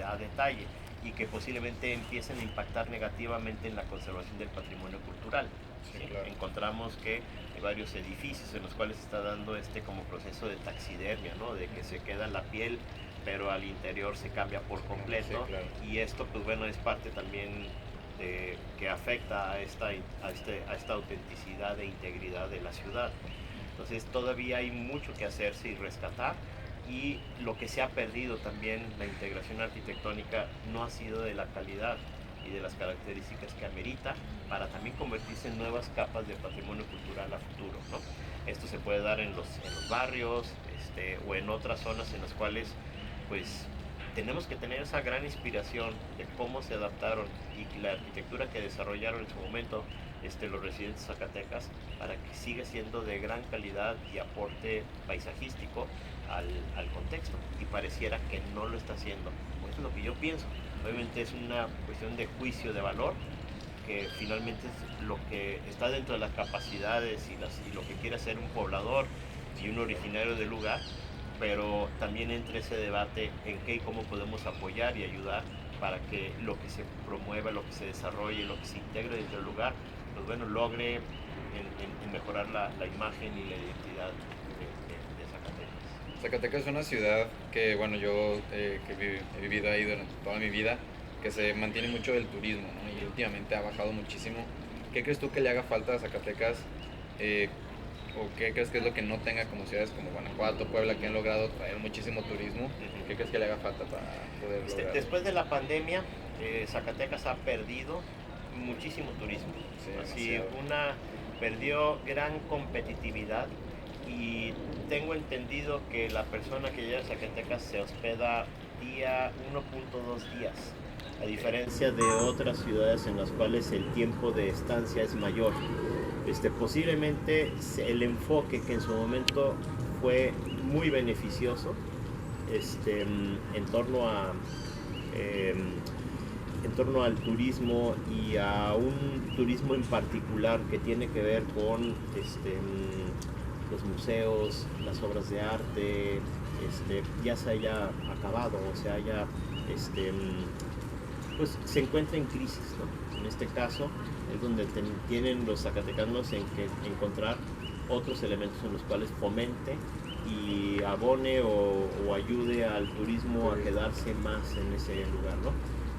a detalle y que posiblemente empiecen a impactar negativamente en la conservación del patrimonio cultural. Sí, ¿Sí? claro. Encontramos que hay varios edificios en los cuales se está dando como proceso de taxidermia, ¿no? De que se queda la piel, pero al interior se cambia por completo. Sí, claro. Y esto, pues bueno, es parte también que afecta a esta autenticidad e integridad de la ciudad. Entonces todavía hay mucho que hacerse y rescatar, y lo que se ha perdido también, la integración arquitectónica, no ha sido de la calidad y de las características que amerita para también convertirse en nuevas capas de patrimonio cultural a futuro, ¿no? Esto se puede dar en los barrios, o en otras zonas en las cuales pues tenemos que tener esa gran inspiración de cómo se adaptaron y la arquitectura que desarrollaron en su momento los residentes zacatecas, para que siga siendo de gran calidad y aporte paisajístico al contexto, y pareciera que no lo está haciendo. Pues eso es lo que yo pienso. Obviamente es una cuestión de juicio de valor, que finalmente es lo que está dentro de las capacidades y lo que quiere hacer un poblador y un originario del lugar, pero también entre ese debate en qué y cómo podemos apoyar y ayudar para que lo que se promueva, lo que se desarrolle, lo que se integre dentro del lugar, pues bueno, logre en mejorar la imagen y la identidad de Zacatecas. Zacatecas es una ciudad que, bueno, yo que he vivido ahí durante toda mi vida, que se mantiene mucho del turismo, ¿no? Y últimamente ha bajado muchísimo. ¿Qué crees tú que le haga falta a Zacatecas? ¿O qué crees que es lo que no tenga como ciudades como Guanajuato, Puebla, que han logrado traer muchísimo turismo? ¿Qué crees que le haga falta para poder lograr? Después de la pandemia, Zacatecas ha perdido muchísimo turismo. Sí, Perdió gran competitividad, y tengo entendido que la persona que llega a Zacatecas se hospeda 1.2 días, a diferencia de otras ciudades en las cuales el tiempo de estancia es mayor. Posiblemente el enfoque que en su momento fue muy beneficioso en torno al turismo, y a un turismo en particular que tiene que ver con los museos, las obras de arte, ya se haya acabado, o se haya pues se encuentra en crisis, ¿no? En este caso es donde tienen los zacatecanos en que encontrar otros elementos en los cuales fomente y abone o ayude al turismo a quedarse más en ese lugar, ¿no?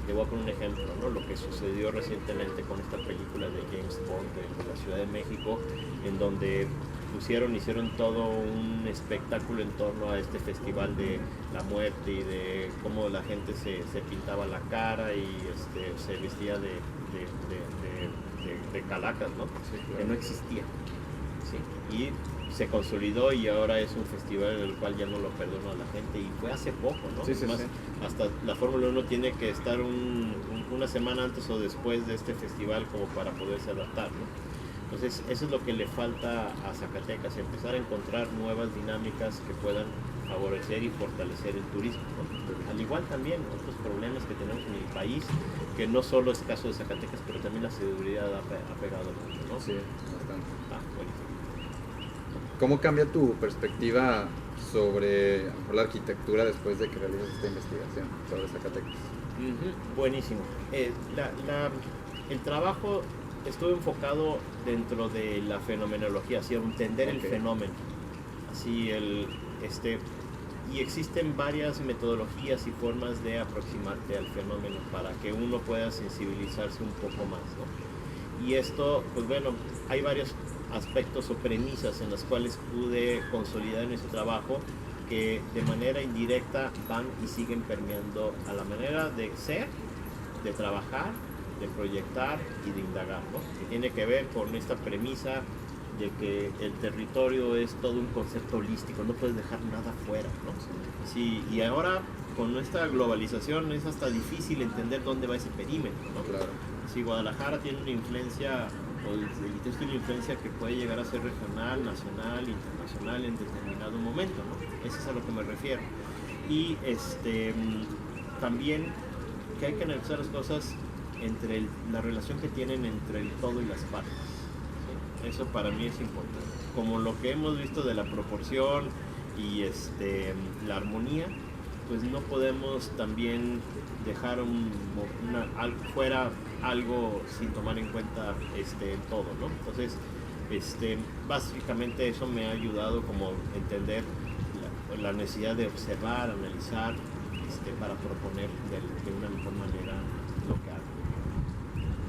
Te voy a poner un ejemplo, ¿no? Lo que sucedió recientemente con esta película de James Bond de la Ciudad de México, en donde hicieron todo un espectáculo en torno a este festival de la muerte, y de cómo la gente se pintaba la cara y se vestía de calacas, ¿no? Sí, claro. Que no existía, ¿sí? Y se consolidó, y ahora es un festival en el cual ya no lo perdonó a la gente, y fue hace poco, ¿no? Sí, sí, Además, sí. hasta la Fórmula 1 tiene que estar una semana antes o después de este festival como para poderse adaptar, ¿no? Entonces eso es lo que le falta a Zacatecas, empezar a encontrar nuevas dinámicas que puedan favorecer y fortalecer el turismo, ¿no? Al igual también otros problemas que tenemos en el país, que no solo es caso de Zacatecas, pero también la seguridad ha pegado mucho, ¿no? Sí, bastante. Buenísimo. ¿Cómo cambia tu perspectiva sobre a lo mejor la arquitectura después de que realizas esta investigación sobre Zacatecas? Buenísimo. El trabajo estuvo enfocado dentro de la fenomenología, hacia entender el fenómeno. Así y existen varias metodologías y formas de aproximarte al fenómeno para que uno pueda sensibilizarse un poco más, ¿no? Y esto, pues bueno, hay varios aspectos o premisas en las cuales pude consolidar en ese trabajo, que de manera indirecta van y siguen permeando a la manera de ser, de trabajar, de proyectar y de indagar, ¿no? Que tiene que ver con esta premisa de que el territorio es todo un concepto holístico, no puedes dejar nada fuera, ¿no? Sí, y ahora con esta globalización es hasta difícil entender dónde va ese perímetro, ¿no? Claro. Si Guadalajara tiene una influencia, o el Vitesse tiene una influencia que puede llegar a ser regional, nacional, internacional en determinado momento, ¿no? Eso es a lo que me refiero. Y también que hay que analizar las cosas entre la relación que tienen entre el todo y las partes, ¿sí? Eso para mí es importante. Como lo que hemos visto de la proporción y la armonía, pues no podemos también dejar fuera algo sin tomar en cuenta el todo, ¿no? Entonces, básicamente eso me ha ayudado como entender la necesidad de observar, analizar, para proponer de una mejor manera lo que hago.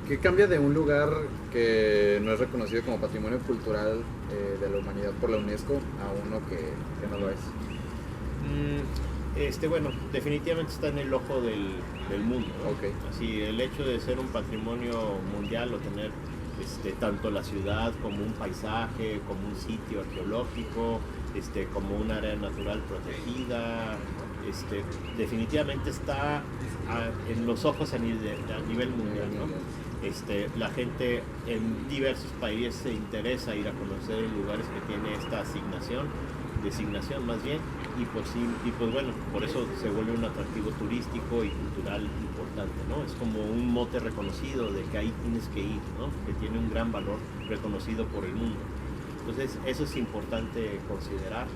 ¿Qué cambia de un lugar que no es reconocido como patrimonio cultural de la humanidad por la UNESCO a uno que no lo es? Bueno, definitivamente está en el ojo del mundo, ¿no? Okay. Así, el hecho de ser un patrimonio mundial o tener tanto la ciudad como un paisaje, como un sitio arqueológico, como un área natural protegida, definitivamente está en los ojos a nivel mundial, ¿no? La gente en diversos países se interesa ir a conocer lugares que tiene esta designación más bien, y pues bueno, por eso se vuelve un atractivo turístico y cultural importante, ¿no? Es como un mote reconocido de que ahí tienes que ir, ¿no? Que tiene un gran valor reconocido por el mundo. Entonces eso es importante considerar,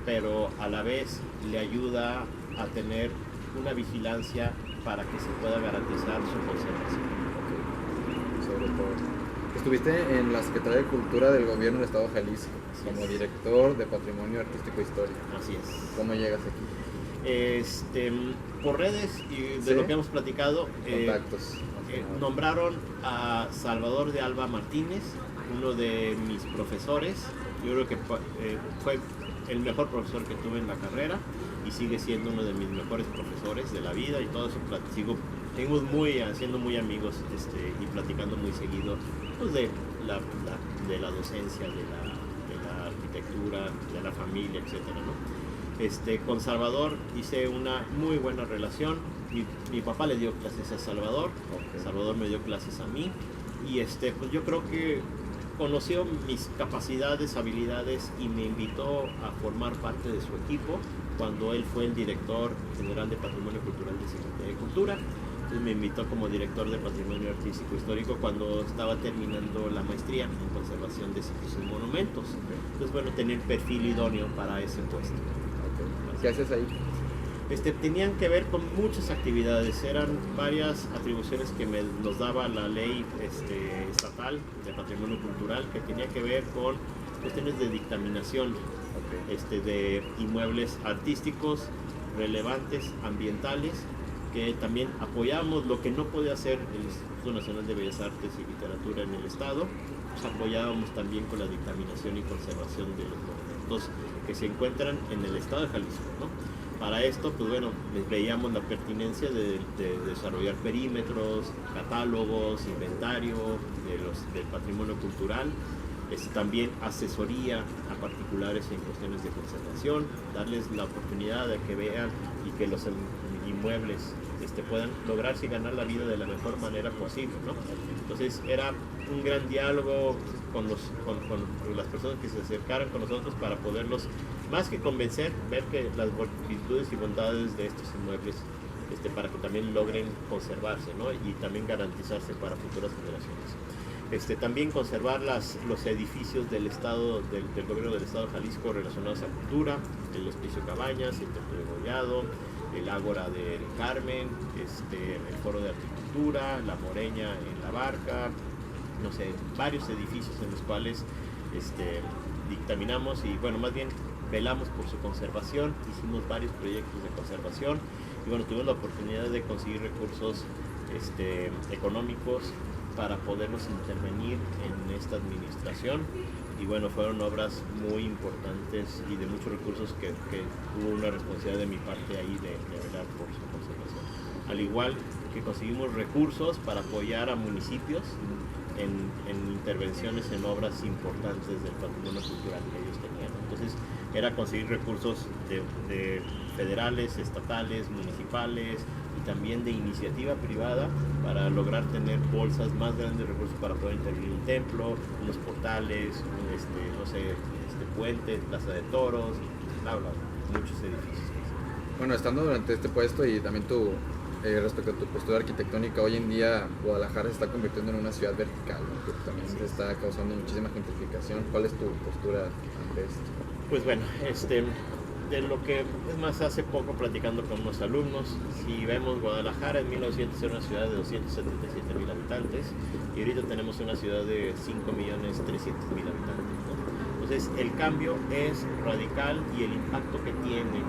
pero a la vez le ayuda a tener una vigilancia para que se pueda garantizar su conservación. Okay. Sobre todo. Estuviste en la Secretaría de Cultura del Gobierno del Estado de Jalisco como director de Patrimonio Artístico Histórico. Así es. ¿Cómo llegas aquí? Por redes y de lo que hemos platicado, contactos. Nombraron a Salvador de Alba Martínez, uno de mis profesores. Yo creo que fue el mejor profesor que tuve en la carrera y sigue siendo uno de mis mejores profesores de la vida, y todo eso seguimos siendo muy amigos y platicando muy seguido, pues, de la docencia, de la arquitectura, de la familia, etcétera, ¿no? Con Salvador hice una muy buena relación. Mi papá le dio clases a Salvador, okay. Salvador me dio clases a mí, y pues yo creo que conoció mis capacidades, habilidades, y me invitó a formar parte de su equipo cuando él fue el director general de Patrimonio Cultural de Secretaría de Cultura. Entonces me invitó como director de Patrimonio Artístico Histórico cuando estaba terminando la maestría en conservación de sitios y monumentos. Entonces, bueno, tenía el perfil idóneo para ese puesto. Okay. ¿Qué haces ahí? Tenían que ver con muchas actividades, eran varias atribuciones que nos daba la ley estatal de patrimonio cultural, que tenía que ver con cuestiones de dictaminación, okay. De inmuebles artísticos, relevantes, ambientales, que también apoyamos lo que no podía hacer el Instituto Nacional de Bellas Artes y Literatura en el Estado, pues apoyábamos también con la dictaminación y conservación de los monumentos que se encuentran en el Estado de Jalisco, ¿no? Para esto, pues bueno, veíamos la pertinencia de desarrollar perímetros, catálogos, inventario del patrimonio cultural, también asesoría a particulares en cuestiones de conservación, darles la oportunidad de que vean y que los inmuebles puedan lograrse y ganar la vida de la mejor manera posible, ¿no? Entonces era un gran diálogo con las personas que se acercaran con nosotros para poderlos, más que convencer, ver que las virtudes y bondades de estos inmuebles, para que también logren conservarse, ¿no? Y también garantizarse para futuras generaciones. También conservar los edificios del Estado, del Gobierno del Estado de Jalisco relacionados a cultura, el Hospicio Cabañas, el Templo de Gollado, el Ágora del Carmen, el Foro de Arquitectura, la Moreña en la Barca, no sé, varios edificios en los cuales dictaminamos y, bueno, más bien velamos por su conservación, hicimos varios proyectos de conservación y, bueno, tuvimos la oportunidad de conseguir recursos económicos para podernos intervenir en esta administración, y bueno, fueron obras muy importantes y de muchos recursos que hubo una responsabilidad de mi parte ahí de velar por su conservación. Al igual que conseguimos recursos para apoyar a municipios en intervenciones en obras importantes del patrimonio cultural que ellos tenían. Entonces era conseguir recursos de federales, estatales, municipales y también de iniciativa privada para lograr tener bolsas más grandes de recursos para poder intervenir un templo, unos portales, puente, plaza de toros, muchos edificios. Bueno, estando durante este puesto y también respecto a tu postura arquitectónica, hoy en día Guadalajara se está convirtiendo en una ciudad vertical, ¿no? Que también se está causando muchísima gentrificación. ¿Cuál es tu postura ante esto? Pues bueno, de lo que es más, hace poco platicando con unos alumnos, si vemos Guadalajara en 1900 era una ciudad de 277,000 habitantes y ahorita tenemos una ciudad de 5,300,000 habitantes, ¿no? Entonces el cambio es radical y el impacto que tiene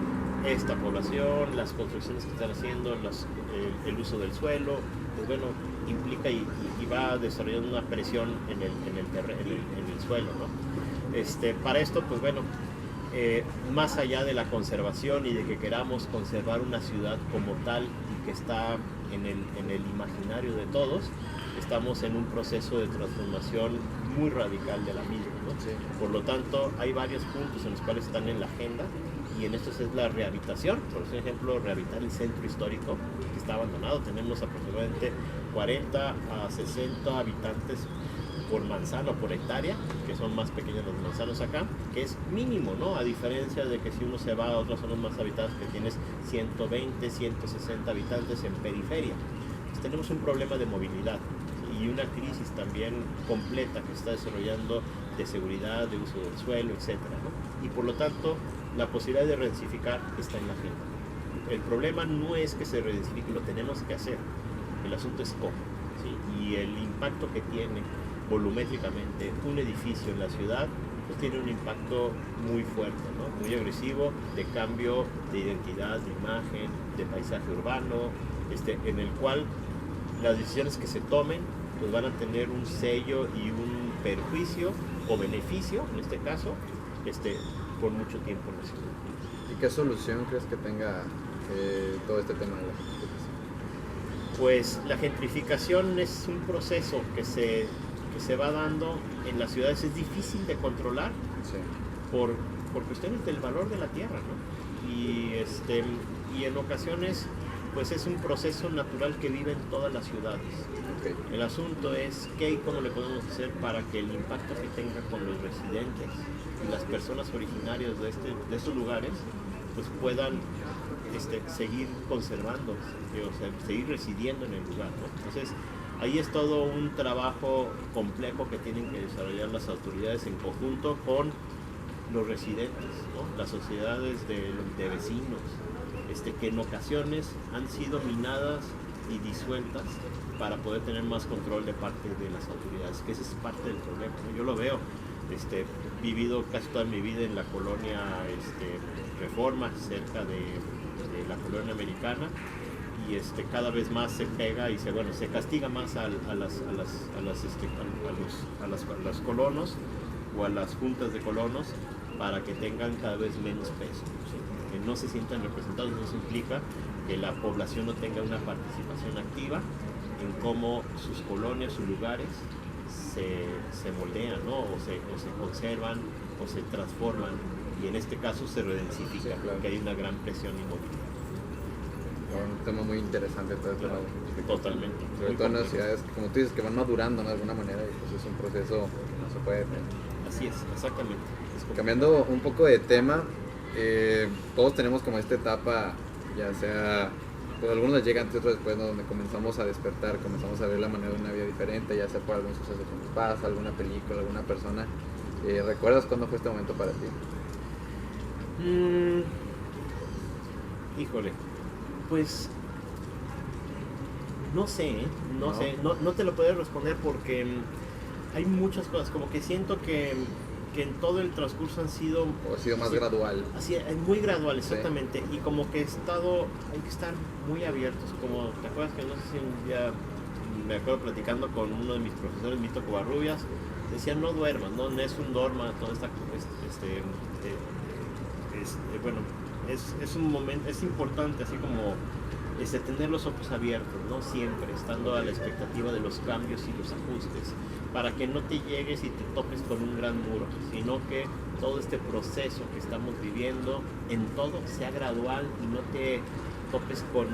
esta población, las construcciones que están haciendo, el uso del suelo, pues bueno, implica y va desarrollando una presión en el suelo, ¿no? Para esto, pues bueno, más allá de la conservación y de que queramos conservar una ciudad como tal y que está en el imaginario de todos, estamos en un proceso de transformación muy radical de la misma, ¿no? Sí. Por lo tanto, hay varios puntos en los cuales están en la agenda y en estos es la rehabilitación. Por ejemplo, rehabilitar el centro histórico que está abandonado. Tenemos aproximadamente 40 a 60 habitantes por manzano, por hectárea, que son más pequeños los manzanos acá, que es mínimo, ¿no? A diferencia de que si uno se va a otras zonas más habitadas que tienes 120, 160 habitantes en periferia. Pues tenemos un problema de movilidad y una crisis también completa que se está desarrollando de seguridad, de uso del suelo, etcétera, ¿no? Y por lo tanto, la posibilidad de redensificar está en la agenda. El problema no es que se redensifique, lo tenemos que hacer. El asunto es cómo, ¿sí? Y el impacto que tiene volumétricamente un edificio en la ciudad, pues tiene un impacto muy fuerte, ¿no? Muy agresivo, de cambio de identidad, de imagen, de paisaje urbano, en el cual las decisiones que se tomen pues van a tener un sello y un perjuicio o beneficio, en este caso, por mucho tiempo en la ciudad. ¿Y qué solución crees que tenga todo este tema de la gentrificación? Pues la gentrificación es un proceso que se va dando en las ciudades, es difícil de controlar, sí, por cuestiones del valor de la tierra, ¿no? Y en ocasiones pues es un proceso natural que vive en todas las ciudades. Okay. El asunto es qué y cómo le podemos hacer para que el impacto que tenga con los residentes y las personas originarias de estos lugares pues puedan seguir conservando, o sea, seguir residiendo en el lugar, ¿no? Entonces ahí es todo un trabajo complejo que tienen que desarrollar las autoridades en conjunto con los residentes, ¿no? Las sociedades de vecinos, que en ocasiones han sido minadas y disueltas para poder tener más control de parte de las autoridades, que ese es parte del problema, ¿no? Yo lo veo, vivido casi toda mi vida en la colonia Reforma, cerca de la colonia americana, y cada vez más se pega y se castiga más a los colonos o a las juntas de colonos para que tengan cada vez menos peso, ¿sí? Que no se sientan representados. Eso implica que la población no tenga una participación activa en cómo sus colonias, sus lugares se moldean, ¿no? o se conservan o se transforman, y en este caso se redensifica, sí, claro, porque hay una gran presión inmobiliaria. Un tema muy interesante todo esto. Claro, totalmente. Sobre todo en las ciudades, como tú dices, que van madurando, ¿no? De alguna manera, y pues es un proceso que no se puede detener. Así es, exactamente. Cambiando un poco de tema, todos tenemos como esta etapa, ya sea, pues algunos les llega antes, otros después, ¿no? Donde comenzamos a despertar, comenzamos a ver la manera de una vida diferente, ya sea por algún suceso que nos pasa, alguna película, alguna persona. ¿Recuerdas cuándo fue este momento para ti? Híjole, pues no sé, no te lo puedo responder porque hay muchas cosas, como que siento que en todo el transcurso han sido... ¿O ha sido más gradual? Así, muy gradual, exactamente, sí. Y como que hay que estar muy abiertos, como, ¿te acuerdas que no sé si un día me acuerdo platicando con uno de mis profesores, Mito Covarrubias, decía no duermas, no es un dorma, todo está, bueno, es un momento, es importante, así como tener los ojos abiertos, ¿no? Siempre, estando a la expectativa de los cambios y los ajustes, para que no te llegues y te topes con un gran muro, sino que todo este proceso que estamos viviendo en todo sea gradual y no te topes con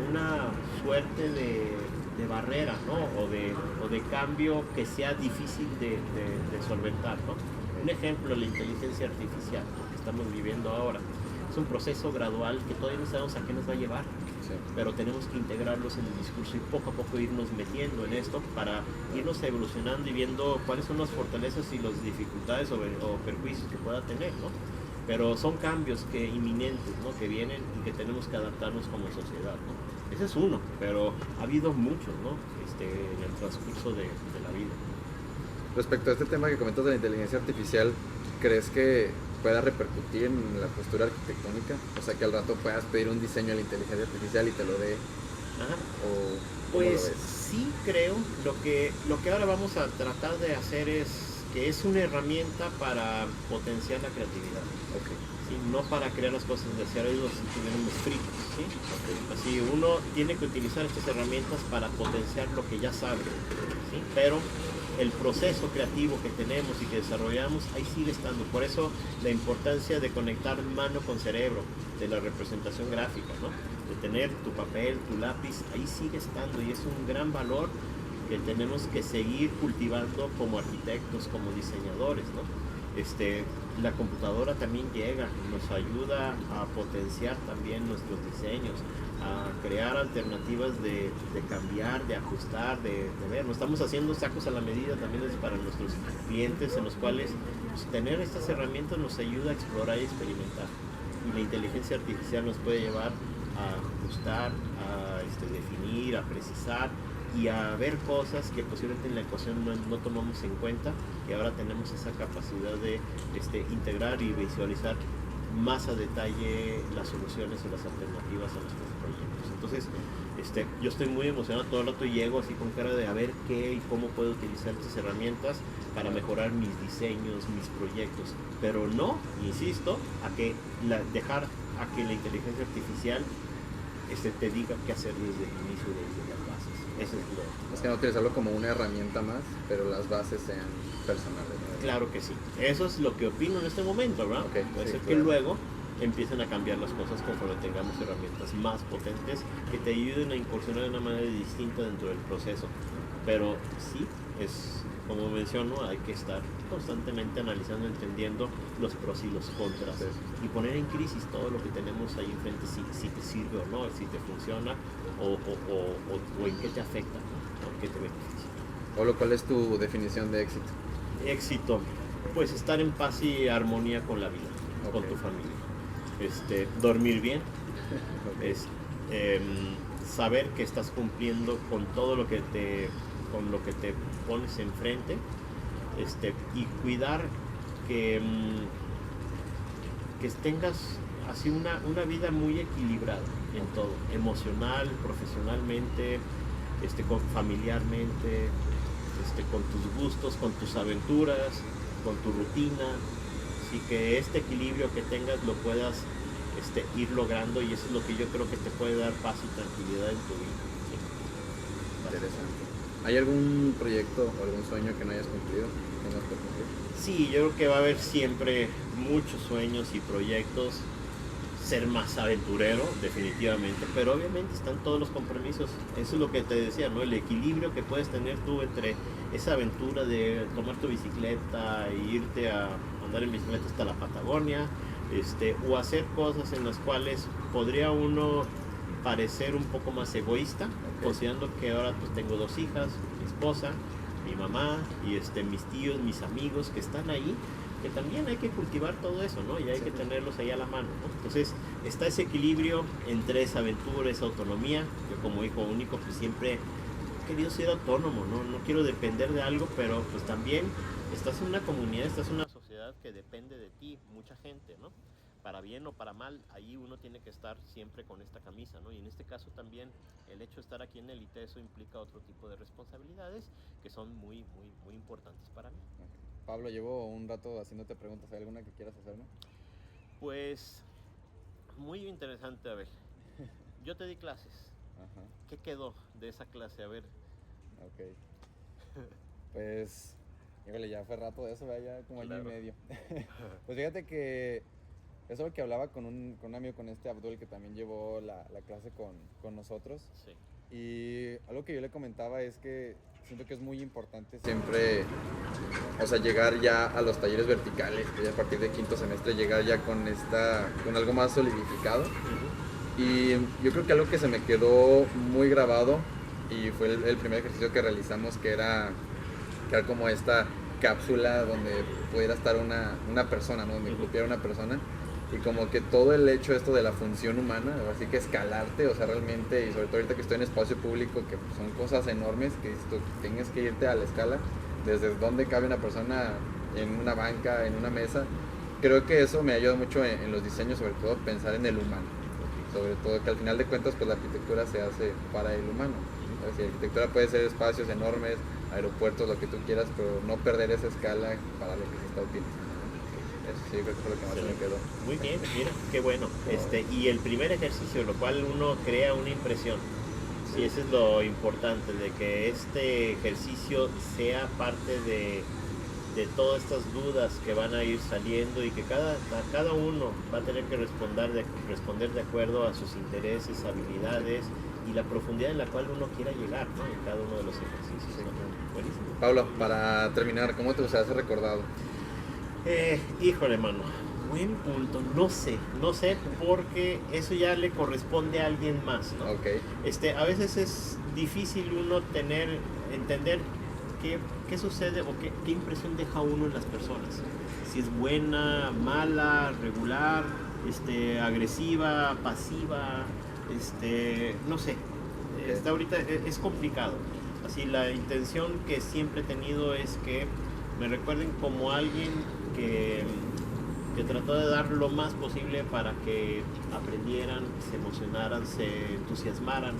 una suerte de barrera, ¿no? o de cambio que sea difícil de solventar, ¿no? Un ejemplo, la inteligencia artificial que estamos viviendo ahora. Es un proceso gradual que todavía no sabemos a qué nos va a llevar, sí, pero tenemos que integrarlos en el discurso y poco a poco irnos metiendo en esto para irnos evolucionando y viendo cuáles son las fortalezas y las dificultades o perjuicios que pueda tener, ¿no? Pero son cambios inminentes, ¿no? Que vienen y que tenemos que adaptarnos como sociedad, ¿no? Ese es uno, pero ha habido muchos, ¿no? En el transcurso de la vida. Respecto a este tema que comentas de la inteligencia artificial, ¿crees que pueda repercutir en la postura arquitectónica? O sea, que al rato puedas pedir un diseño a la inteligencia artificial y te lo dé. Ajá. Pues sí creo. Lo que ahora vamos a tratar de hacer es que es una herramienta para potenciar la creatividad. Okay. ¿Sí? No para crear las cosas de cero, si tuviéramos fritos, ¿sí? Okay. Así uno tiene que utilizar estas herramientas para potenciar lo que ya sabe, ¿sí? Pero el proceso creativo que tenemos y que desarrollamos ahí sigue estando. Por eso la importancia de conectar mano con cerebro, de la representación gráfica, ¿no? De tener tu papel, tu lápiz, ahí sigue estando y es un gran valor que tenemos que seguir cultivando como arquitectos, como diseñadores, ¿no? La computadora también llega, nos ayuda a potenciar también nuestros diseños, a crear alternativas de cambiar, de ajustar, de ver. Nos estamos haciendo sacos a la medida también para nuestros clientes, en los cuales pues, tener estas herramientas nos ayuda a explorar y experimentar. Y la inteligencia artificial nos puede llevar a ajustar, a definir, a precisar y a ver cosas que posiblemente en la ecuación no tomamos en cuenta, y ahora tenemos esa capacidad de integrar y visualizar más a detalle las soluciones y las alternativas a nuestros proyectos. Entonces, yo estoy muy emocionado, todo el rato llego así con cara de a ver qué y cómo puedo utilizar estas herramientas para mejorar mis diseños, mis proyectos, pero no, insisto, dejar a que la inteligencia artificial te diga qué hacer desde el inicio, desde las bases. Eso es lo. Es que no utilizarlo como una herramienta más, pero las bases sean personales, ¿no? Claro que sí. Eso es lo que opino en este momento, ¿verdad? Okay, puede sí, ser claro. que luego empiecen a cambiar las cosas conforme tengamos herramientas más potentes que te ayuden a incursionar de una manera distinta dentro del proceso. Pero sí, es como menciono, hay que estar constantemente analizando, entendiendo los pros y los contras, sí, y poner en crisis todo lo que tenemos ahí enfrente, si te sirve o no, si te funciona o en qué te afecta, ¿no? O en qué te beneficia. Pablo, ¿cuál es tu definición de éxito? Éxito, pues estar en paz y armonía con la vida, okay, con tu familia, dormir bien, okay, saber que estás cumpliendo con todo lo que te pones enfrente, y cuidar que tengas así una vida muy equilibrada en todo, emocional, profesionalmente, familiarmente, con tus gustos, con tus aventuras, con tu rutina, así que este equilibrio que tengas lo puedas ir logrando, y eso es lo que yo creo que te puede dar paz y tranquilidad en tu vida. ¿Sí? Interesante. ¿Hay algún proyecto o algún sueño que no hayas cumplido? ¿Que no has podido cumplir? Sí, yo creo que va a haber siempre muchos sueños y proyectos. Ser más aventurero, definitivamente, pero obviamente están todos los compromisos. Eso es lo que te decía, ¿no? El equilibrio que puedes tener tú entre esa aventura de tomar tu bicicleta e irte a andar en bicicleta hasta la Patagonia, o hacer cosas en las cuales podría uno parecer un poco más egoísta, okay, considerando que ahora pues tengo 2 hijas, mi esposa, mi mamá y mis tíos, mis amigos que están ahí, que también hay que cultivar todo eso, ¿no? Y hay, sí, que tenerlos ahí a la mano, ¿no? Entonces está ese equilibrio entre esa aventura, esa autonomía. Yo como hijo único pues siempre he querido ser autónomo, ¿no? No quiero depender de algo, pero pues también estás en una comunidad, estás en una sociedad que depende de ti, mucha gente, ¿no? Para bien o para mal, ahí uno tiene que estar siempre con esta camisa, ¿no? Y en este caso también el hecho de estar aquí en Élite, eso implica otro tipo de responsabilidades que son muy, muy, muy importantes para mí. Okay. Pablo, llevo un rato haciéndote preguntas. ¿Hay alguna que quieras hacerme? Pues muy interesante, a ver. yo te di clases. Ajá. ¿Qué quedó de esa clase? A ver. Ok. Pues, híjole, ya fue rato de eso, ¿verdad? Ya como año y Claro. medio. Pues fíjate que eso es lo que hablaba con un amigo, con este Abdul, que también llevó la clase con nosotros. Sí. Y algo que yo le comentaba es que siento que es muy importante siempre, o sea, llegar ya a los talleres verticales, que ya a partir de quinto semestre llegar ya con algo más solidificado. Y yo creo que algo que se me quedó muy grabado y fue el primer ejercicio que realizamos, que era como esta cápsula donde pudiera estar una persona, ¿no? Donde cupiera una persona. Y como que todo el hecho esto de la función humana, así que escalarte, o sea, realmente, y sobre todo ahorita que estoy en espacio público, que son cosas enormes, que tú tienes que irte a la escala, desde dónde cabe una persona en una banca, en una mesa. Creo que eso me ayuda mucho en los diseños, sobre todo pensar en el humano, sobre todo que al final de cuentas pues la arquitectura se hace para el humano. O sea, la arquitectura puede ser espacios enormes, aeropuertos, lo que tú quieras, pero no perder esa escala para lo que se está utilizando. Eso sí, creo que fue lo que más me quedó. Muy bien, mira, qué bueno. Y el primer ejercicio, lo cual uno crea una impresión. Sí, eso es lo importante, de que este ejercicio sea parte de todas estas dudas que van a ir saliendo y que cada uno va a tener que responder de acuerdo a sus intereses, habilidades y la profundidad en la cual uno quiera llegar, ¿no? En cada uno de los ejercicios. Sí. ¿No? Buenísimo. Pablo, para terminar, ¿cómo te gustaría ser recordado? Híjole, mano, buen punto. No sé, porque eso ya le corresponde a alguien más, ¿no? Okay. A veces es difícil uno entender qué sucede o qué impresión deja uno en las personas. Si es buena, mala, regular, agresiva, pasiva, no sé. Okay. Ahorita es complicado. Así, la intención que siempre he tenido es que me recuerden como alguien que trató de dar lo más posible para que aprendieran, se emocionaran, se entusiasmaran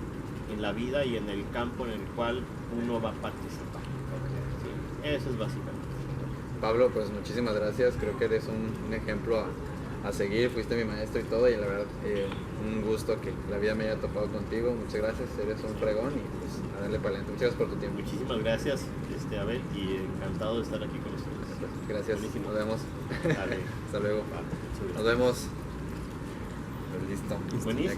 en la vida y en el campo en el cual uno va a participar. Sí, eso es básicamente. Pablo, pues muchísimas gracias, creo que eres un ejemplo a seguir, fuiste mi maestro y todo, y la verdad, un gusto que la vida me haya topado contigo. Muchas gracias, eres un fregón y pues a darle para adelante. Muchas gracias por tu tiempo. Muchísimas gracias, Abel, y encantado de estar aquí con ustedes. Gracias, Buenísimo. nos vemos. Dale. Hasta luego. Vale. Nos vemos. Pues listo. Buenísimo.